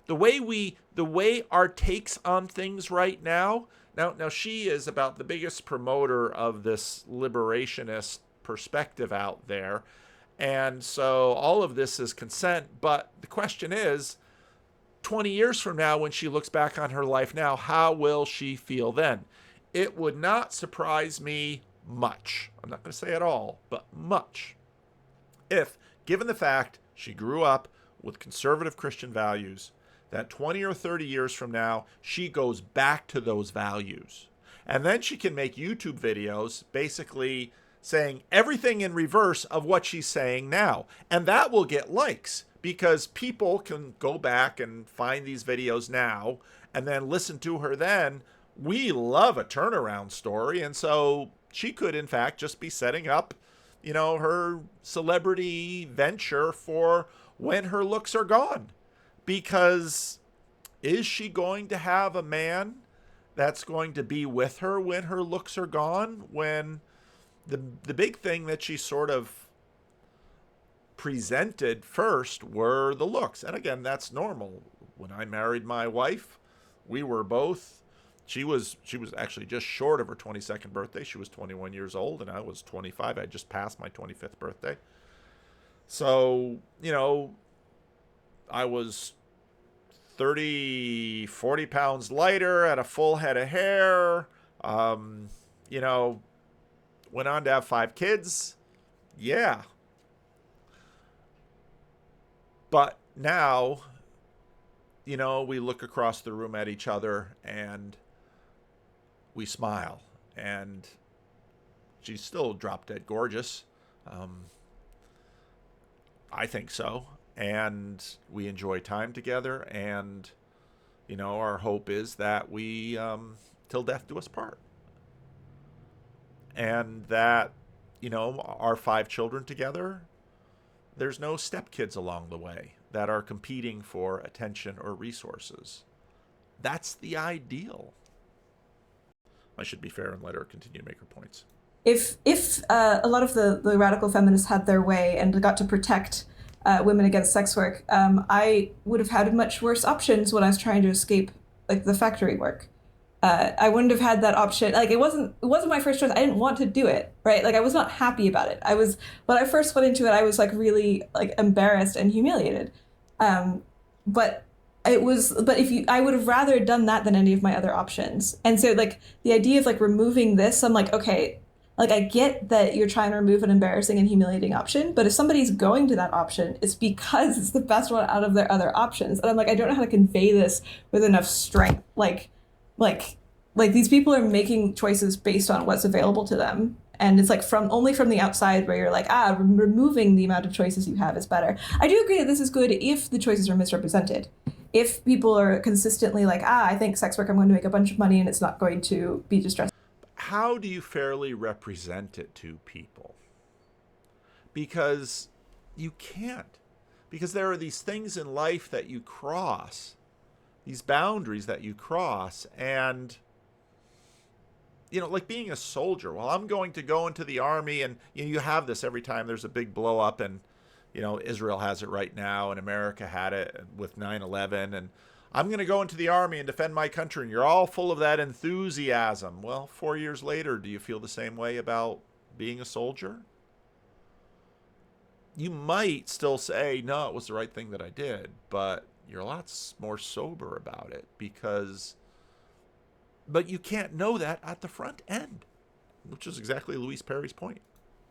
the way our takes on things right now. Now she is about the biggest promoter of this liberationist perspective out there. And so all of this is consent. But the question is, 20 years from now, when she looks back on her life now, how will she feel then? It would not surprise me much. I'm not going to say at all, but much. If, given the fact she grew up with conservative Christian values, that 20 or 30 years from now, she goes back to those values. And then she can make YouTube videos basically saying everything in reverse of what she's saying now. And that will get likes because people can go back and find these videos now and then listen to her then. We love a turnaround story. And so she could, in fact, just be setting up, her celebrity venture for when her looks are gone. Because is she going to have a man that's going to be with her when her looks are gone? When the big thing that she sort of presented first were the looks. And again, that's normal. When I married my wife, we were both, she was actually just short of her 22nd birthday. She was 21 years old and I was 25. I just passed my 25th birthday. So, I was 30, 40 pounds lighter, had a full head of hair, went on to have 5 kids. Yeah. But now, we look across the room at each other and we smile. And she's still drop dead gorgeous. I think so. And we enjoy time together. And, our hope is that we, till death do us part. And that, our 5 children together, there's no stepkids along the way that are competing for attention or resources. That's the ideal. I should be fair and let her continue to make her points. If a lot of the radical feminists had their way and got to protect women against sex work, I would have had much worse options when I was trying to escape the factory work. I wouldn't have had that option. It wasn't my first choice. I didn't want to do it, right? I was not happy about it. When I first went into it, I was really embarrassed and humiliated. But I would have rather done that than any of my other options. And so the idea of removing this, I'm okay, I get that you're trying to remove an embarrassing and humiliating option, but if somebody's going to that option, it's because it's the best one out of their other options. And I'm I don't know how to convey this with enough strength. These people are making choices based on what's available to them. And it's only from the outside where you're removing the amount of choices you have is better. I do agree that this is good if the choices are misrepresented. If people are consistently I think sex work, I'm going to make a bunch of money and it's not going to be distressing. How do you fairly represent it to people? Because you can't. Because there are these things in life that you cross, these boundaries that you cross, and being a soldier. Well, I'm going to go into the army, and you have this every time there's a big blow up, and Israel has it right now, and America had it with 9/11, and I'm going to go into the army and defend my country, and you're all full of that enthusiasm. Well, 4 years later, do you feel the same way about being a soldier? You might still say, no, it was the right thing that I did, but you're a lot more sober about it but you can't know that at the front end, which is exactly Louise Perry's point.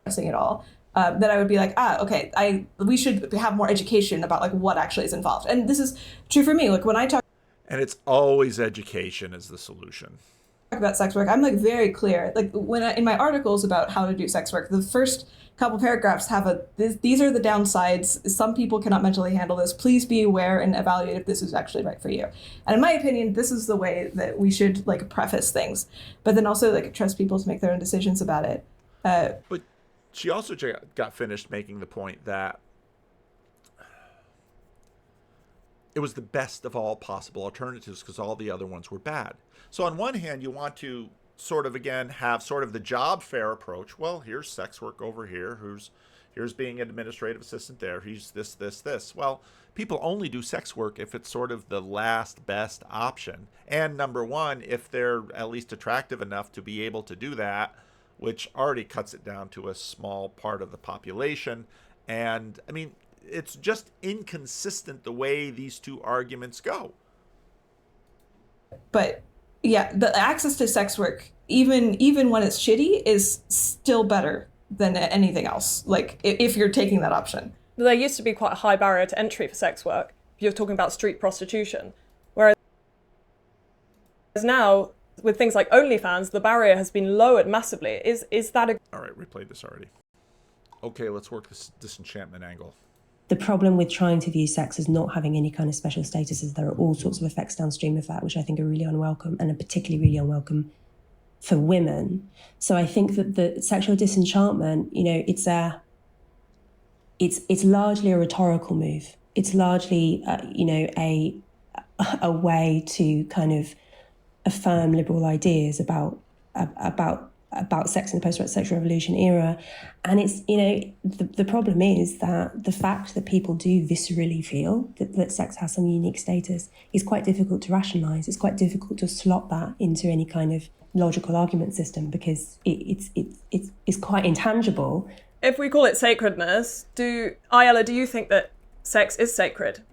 At all. Then I would be okay, we should have more education about what actually is involved. And this is true for me. When I talk. And it's always education is the solution. about sex work, I'm like very clear. Like in my articles about how to do sex work, the first couple paragraphs have these are the downsides. Some people cannot mentally handle this. Please be aware and evaluate if this is actually right for you. And in my opinion, this is the way that we should like preface things, but then also like trust people to make their own decisions about it. But she also got finished making the point that it was the best of all possible alternatives because all the other ones were bad. So on one hand, you want to sort of, again, have sort of the job fair approach. Well, here's sex work over here. Here's being an administrative assistant there. Here's this. Well, people only do sex work if it's sort of the last best option. And number one, if they're at least attractive enough to be able to do that, which already cuts it down to a small part of the population. And I mean, it's just inconsistent the way these two arguments go. But yeah, the access to sex work, even when it's shitty, is still better than anything else. Like if you're taking that option. There used to be quite a high barrier to entry for sex work. You're talking about street prostitution, whereas now with things like OnlyFans, the barrier has been lowered massively. Is that a... All right, we played this already. Okay, let's work this disenchantment angle. The problem with trying to view sex as not having any kind of special status is there are all sorts of effects downstream of that, which I think are really unwelcome and are particularly really unwelcome for women. So I think that the sexual disenchantment, you know, it's largely a rhetorical move. It's largely, a way to kind of affirm liberal ideas about sex in the post-sexual revolution era. And it's, you know, the problem is that the fact that people do viscerally feel that sex has some unique status is quite difficult to rationalise. It's quite difficult to slot that into any kind of logical argument system because it's quite intangible. If we call it sacredness, Aella, do you think that sex is sacred?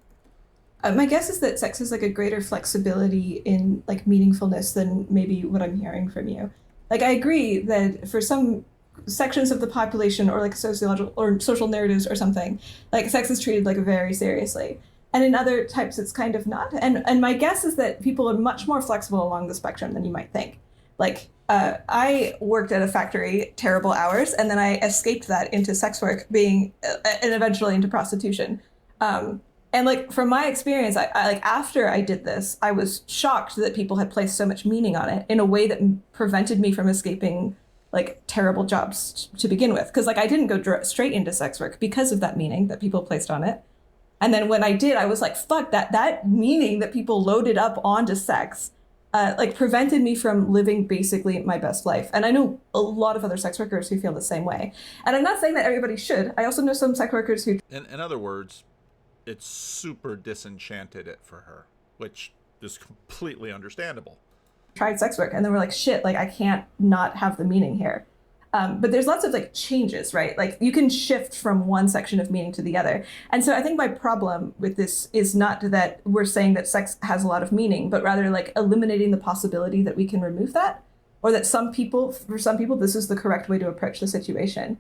My guess is that sex is like a greater flexibility in like meaningfulness than maybe what I'm hearing from you. Like, I agree that for some sections of the population or like sociological or social narratives or something, like sex is treated like very seriously. And in other types, it's kind of not. And my guess is that people are much more flexible along the spectrum than you might think. Like, I worked at a factory, terrible hours, and then I escaped that into sex work, and eventually into prostitution. And like from my experience, I like after I did this, I was shocked that people had placed so much meaning on it in a way that prevented me from escaping like terrible jobs to begin with. Because like I didn't go straight into sex work because of that meaning that people placed on it. And then when I did, I was like, fuck, that meaning that people loaded up onto sex like prevented me from living basically my best life. And I know a lot of other sex workers who feel the same way. And I'm not saying that everybody should. I also know some sex workers who... In other words, it's super disenchanted it for her, which is completely understandable. Tried sex work and then we're like, shit, like I can't not have the meaning here. But there's lots of like changes, right? Like you can shift from one section of meaning to the other. And so I think my problem with this is not that we're saying that sex has a lot of meaning, but rather like eliminating the possibility that we can remove that, or that for some people, this is the correct way to approach the situation.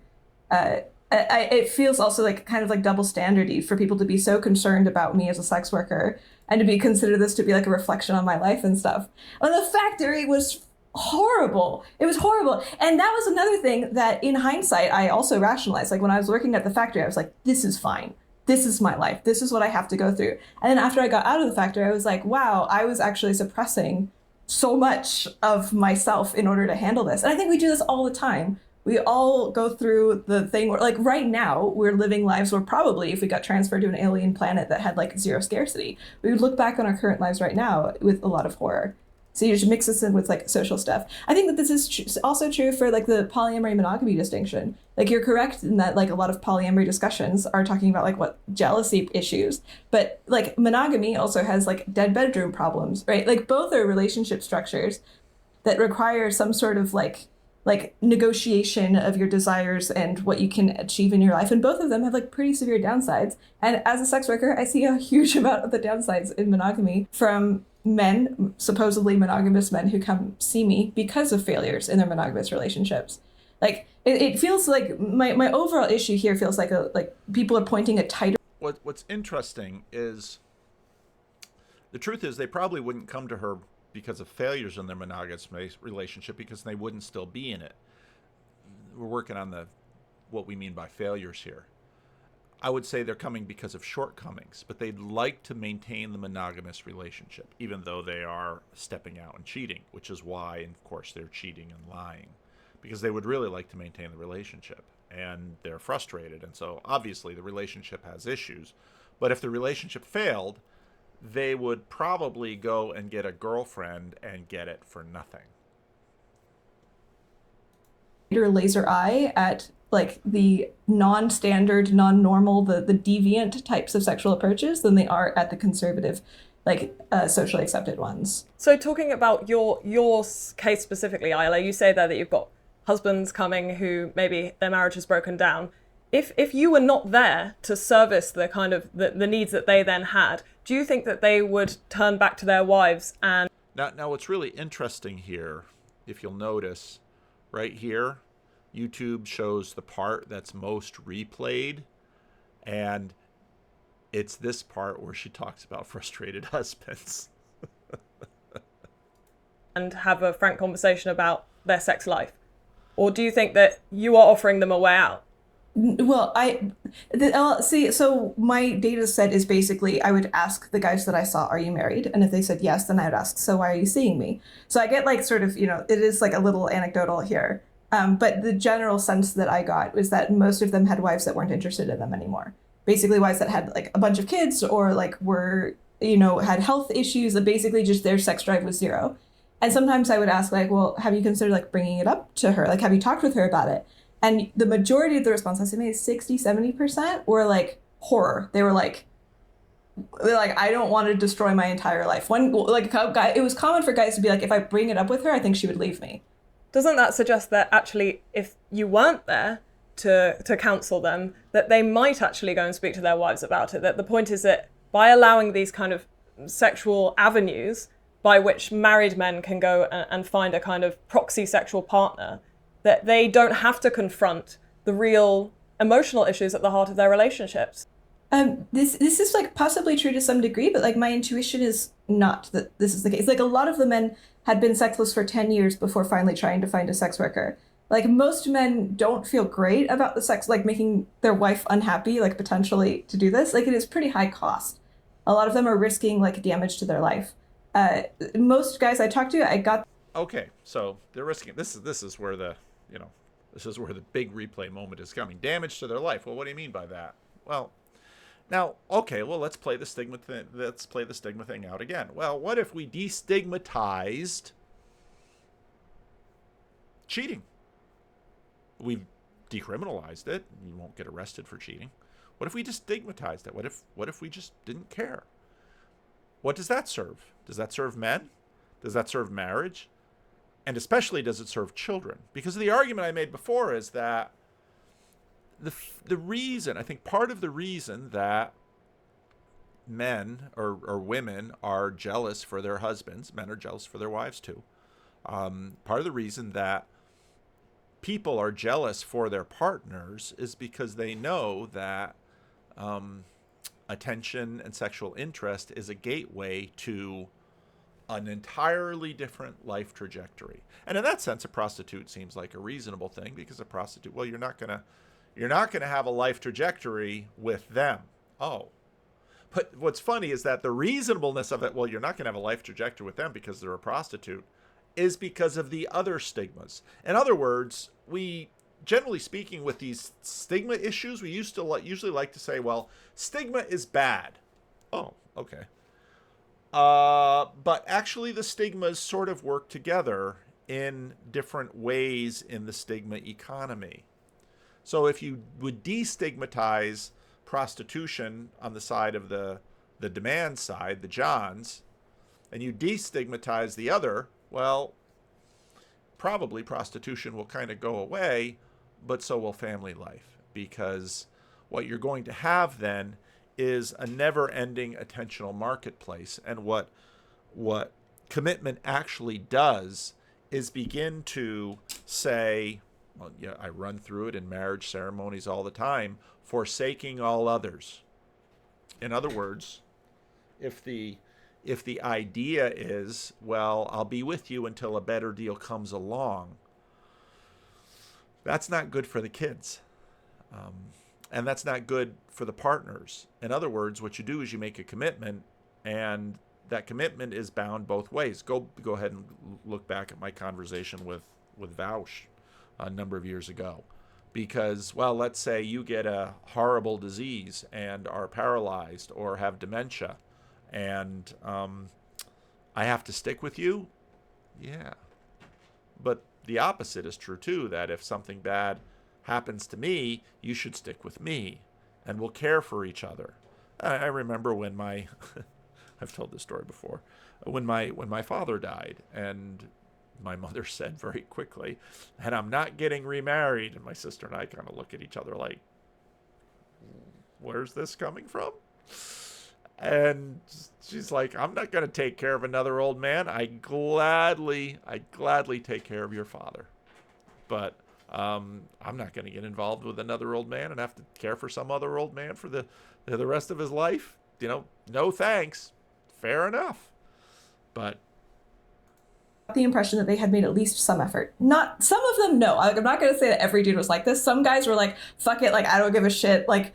It feels also like kind of like double standardy for people to be so concerned about me as a sex worker and to consider this to be like a reflection on my life and stuff. Well, the factory was horrible. It was horrible. And that was another thing that in hindsight, I also rationalized. Like when I was working at the factory, I was like, this is fine. This is my life. This is what I have to go through. And then after I got out of the factory, I was like, wow, I was actually suppressing so much of myself in order to handle this. And I think we do this all the time. We all go through the thing where, like right now, we're living lives where probably if we got transferred to an alien planet that had like zero scarcity, we would look back on our current lives right now with a lot of horror. So you just mix this in with like social stuff. I think that this is also true for like the polyamory monogamy distinction. Like you're correct in that like a lot of polyamory discussions are talking about like what jealousy issues, but like monogamy also has like dead bedroom problems, right? Like both are relationship structures that require some sort of like negotiation of your desires and what you can achieve in your life. And both of them have like pretty severe downsides. And as a sex worker, I see a huge amount of the downsides in monogamy from men, supposedly monogamous men who come see me because of failures in their monogamous relationships. Like it feels like my overall issue here feels like people are pointing a tighter. What's interesting is the truth is they probably wouldn't come to her because of failures in their monogamous relationship, because they wouldn't still be in it. We're working on what we mean by failures here. I would say they're coming because of shortcomings, but they'd like to maintain the monogamous relationship, even though they are stepping out and cheating, which is why, of course, they're cheating and lying, because they would really like to maintain the relationship, and they're frustrated. And so obviously the relationship has issues, but if the relationship failed, they would probably go and get a girlfriend and get it for nothing. Laser eye at like the non-standard, non-normal, the deviant types of sexual approaches than they are at the conservative, like socially accepted ones. So talking about your case specifically, Aella, you say there that you've got husbands coming who maybe their marriage has broken down. If you were not there to service the kind of the needs that they then had, do you think that they would turn back to their wives? And now what's really interesting here, if you'll notice, right here, YouTube shows the part that's most replayed, and it's this part where she talks about frustrated husbands. and have a frank conversation about their sex life? Or do you think that you are offering them a way out? Well, see, so my data set is basically, I would ask the guys that I saw, are you married? And if they said yes, then I would ask, so why are you seeing me? So I get like sort of, it is like a little anecdotal here. But the general sense that I got was that most of them had wives that weren't interested in them anymore. Basically wives that had like a bunch of kids or like were, had health issues, and basically just their sex drive was zero. And sometimes I would ask like, well, have you considered like bringing it up to her? Like, have you talked with her about it? And the majority of the responses I made, 60-70%, were like horror. They were like, I don't want to destroy my entire life. One, like a guy, it was common for guys to be like, if I bring it up with her, I think she would leave me. Doesn't that suggest that actually, if you weren't there to counsel them, that they might actually go and speak to their wives about it? That the point is that by allowing these kind of sexual avenues by which married men can go and find a kind of proxy sexual partner, that they don't have to confront the real emotional issues at the heart of their relationships. This is like possibly true to some degree, but like my intuition is not that this is the case. Like a lot of the men had been sexless for 10 years before finally trying to find a sex worker. Like most men don't feel great about the sex, like making their wife unhappy, like potentially to do this. Like it is pretty high cost. A lot of them are risking like damage to their life. Most guys I talked to, I got. Okay, so they're risking. This is where the this is where the big replay moment is coming. Damage to their life. Well, what do you mean by that? Well, now, okay, well, let's play the stigma thing out again. Well, what if we destigmatized cheating? We've decriminalized it. You won't get arrested for cheating. What if we just stigmatized it? What if we just didn't care? What does that serve? Does that serve men? Does that serve marriage? And especially, does it serve children? Because the argument I made before is that the reason, I think part of the reason that men or women are jealous for their husbands, men are jealous for their wives too. Part of the reason that people are jealous for their partners is because they know that attention and sexual interest is a gateway to an entirely different life trajectory. And in that sense, a prostitute seems like a reasonable thing, because a prostitute, well, you're not gonna have a life trajectory with them. Oh. But what's funny is that the reasonableness of it, well, you're not going to have a life trajectory with them because they're a prostitute, is because of the other stigmas. In other words, we, generally speaking, with these stigma issues, we usually like to say, well, stigma is bad. Oh, okay. But actually the stigmas sort of work together in different ways in the stigma economy. So if you would destigmatize prostitution on the side of the demand side, the Johns, and you destigmatize the other, well, probably prostitution will kind of go away, but so will family life, because what you're going to have then is a never-ending attentional marketplace. And what commitment actually does is begin to say, well, yeah, I run through it in marriage ceremonies all the time, forsaking all others. In other words, if the if the idea is, well, I'll be with you until a better deal comes along, that's not good for the kids. And that's not good for the partners. In other words, what you do is you make a commitment, and that commitment is bound both ways. Go ahead and look back at my conversation with Vaush a number of years ago. Because, well, let's say you get a horrible disease and are paralyzed or have dementia, and I have to stick with you. Yeah. But the opposite is true too, that if something bad happens to me, you should stick with me, and we'll care for each other. I remember when my I've told this story before, when my father died, and my mother said very quickly, and I'm not getting remarried. And my sister and I kind of look at each other like, where's this coming from? And she's like, I'm not going to take care of another old man. I gladly take care of your father. But I'm not going to get involved with another old man and have to care for some other old man for the rest of his life. You know, no thanks. Fair enough. But the impression that they had made at least some effort. Not some of them, no. I'm not going to say that every dude was like this. Some guys were like, fuck it, like, I don't give a shit. Like,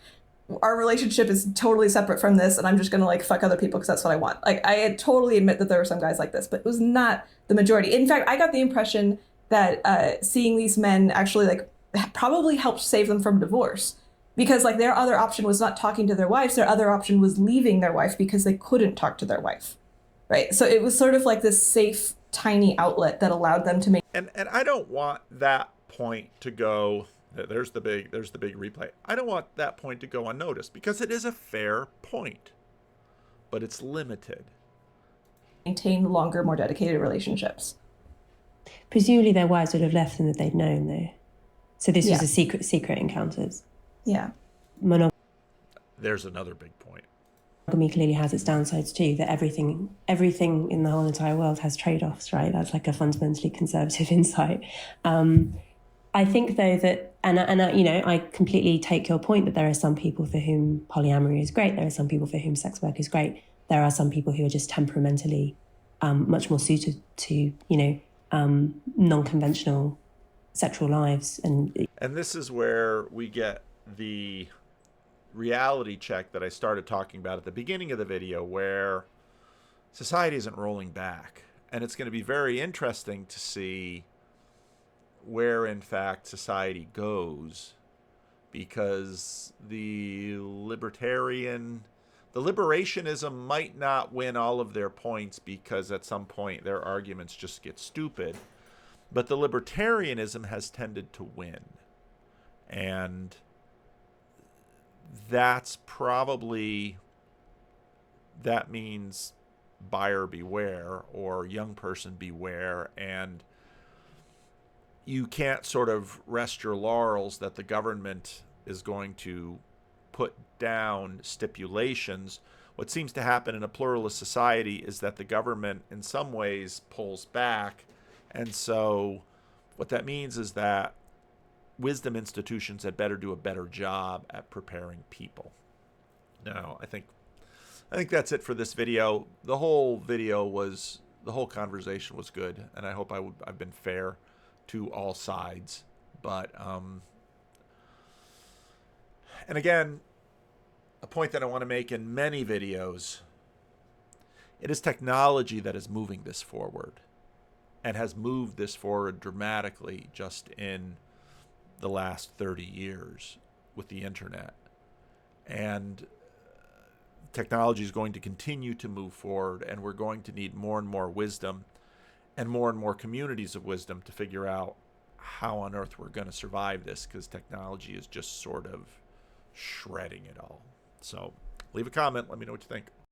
our relationship is totally separate from this, and I'm just going to, like, fuck other people because that's what I want. Like, I totally admit that there were some guys like this, but it was not the majority. In fact, I got the impression that seeing these men actually, like, probably helped save them from divorce. Because, like, their other option was not talking to their wives. Their other option was leaving their wife because they couldn't talk to their wife. Right? So it was sort of like this safe, tiny outlet that allowed them to make. And I don't want that point to go. There's the big replay. I don't want that point to go unnoticed, because it is a fair point, but it's limited. Maintain longer, more dedicated relationships. Presumably their wives would have left them that they'd known, though. So this was a secret encounters. Yeah. There's another big point. Monogamy clearly has its downsides too, that everything in the whole entire world has trade-offs, right? That's like a fundamentally conservative insight. I think, though, that, and I completely take your point that there are some people for whom polyamory is great. There are some people for whom sex work is great. There are some people who are just temperamentally much more suited to, non-conventional sexual lives. And this is where we get the reality check that I started talking about at the beginning of the video, where society isn't rolling back. And it's going to be very interesting to see where, in fact, society goes, because the liberationism might not win all of their points, because at some point their arguments just get stupid. But the libertarianism has tended to win. And that means buyer beware, or young person beware. And you can't sort of rest your laurels that the government is going to put down stipulations. What seems to happen in a pluralist society is that the government in some ways pulls back. And so what that means is that wisdom institutions had better do a better job at preparing people. Now, I think that's it for this video. The whole conversation was good, and I hope I've been fair to all sides. But and again, a point that I want to make in many videos, it is technology that is moving this forward, and has moved this forward dramatically just in the last 30 years with the internet. And technology is going to continue to move forward, and we're going to need more and more wisdom and more communities of wisdom to figure out how on earth we're going to survive this, because technology is just sort of shredding it all. So leave a comment. Let me know what you think.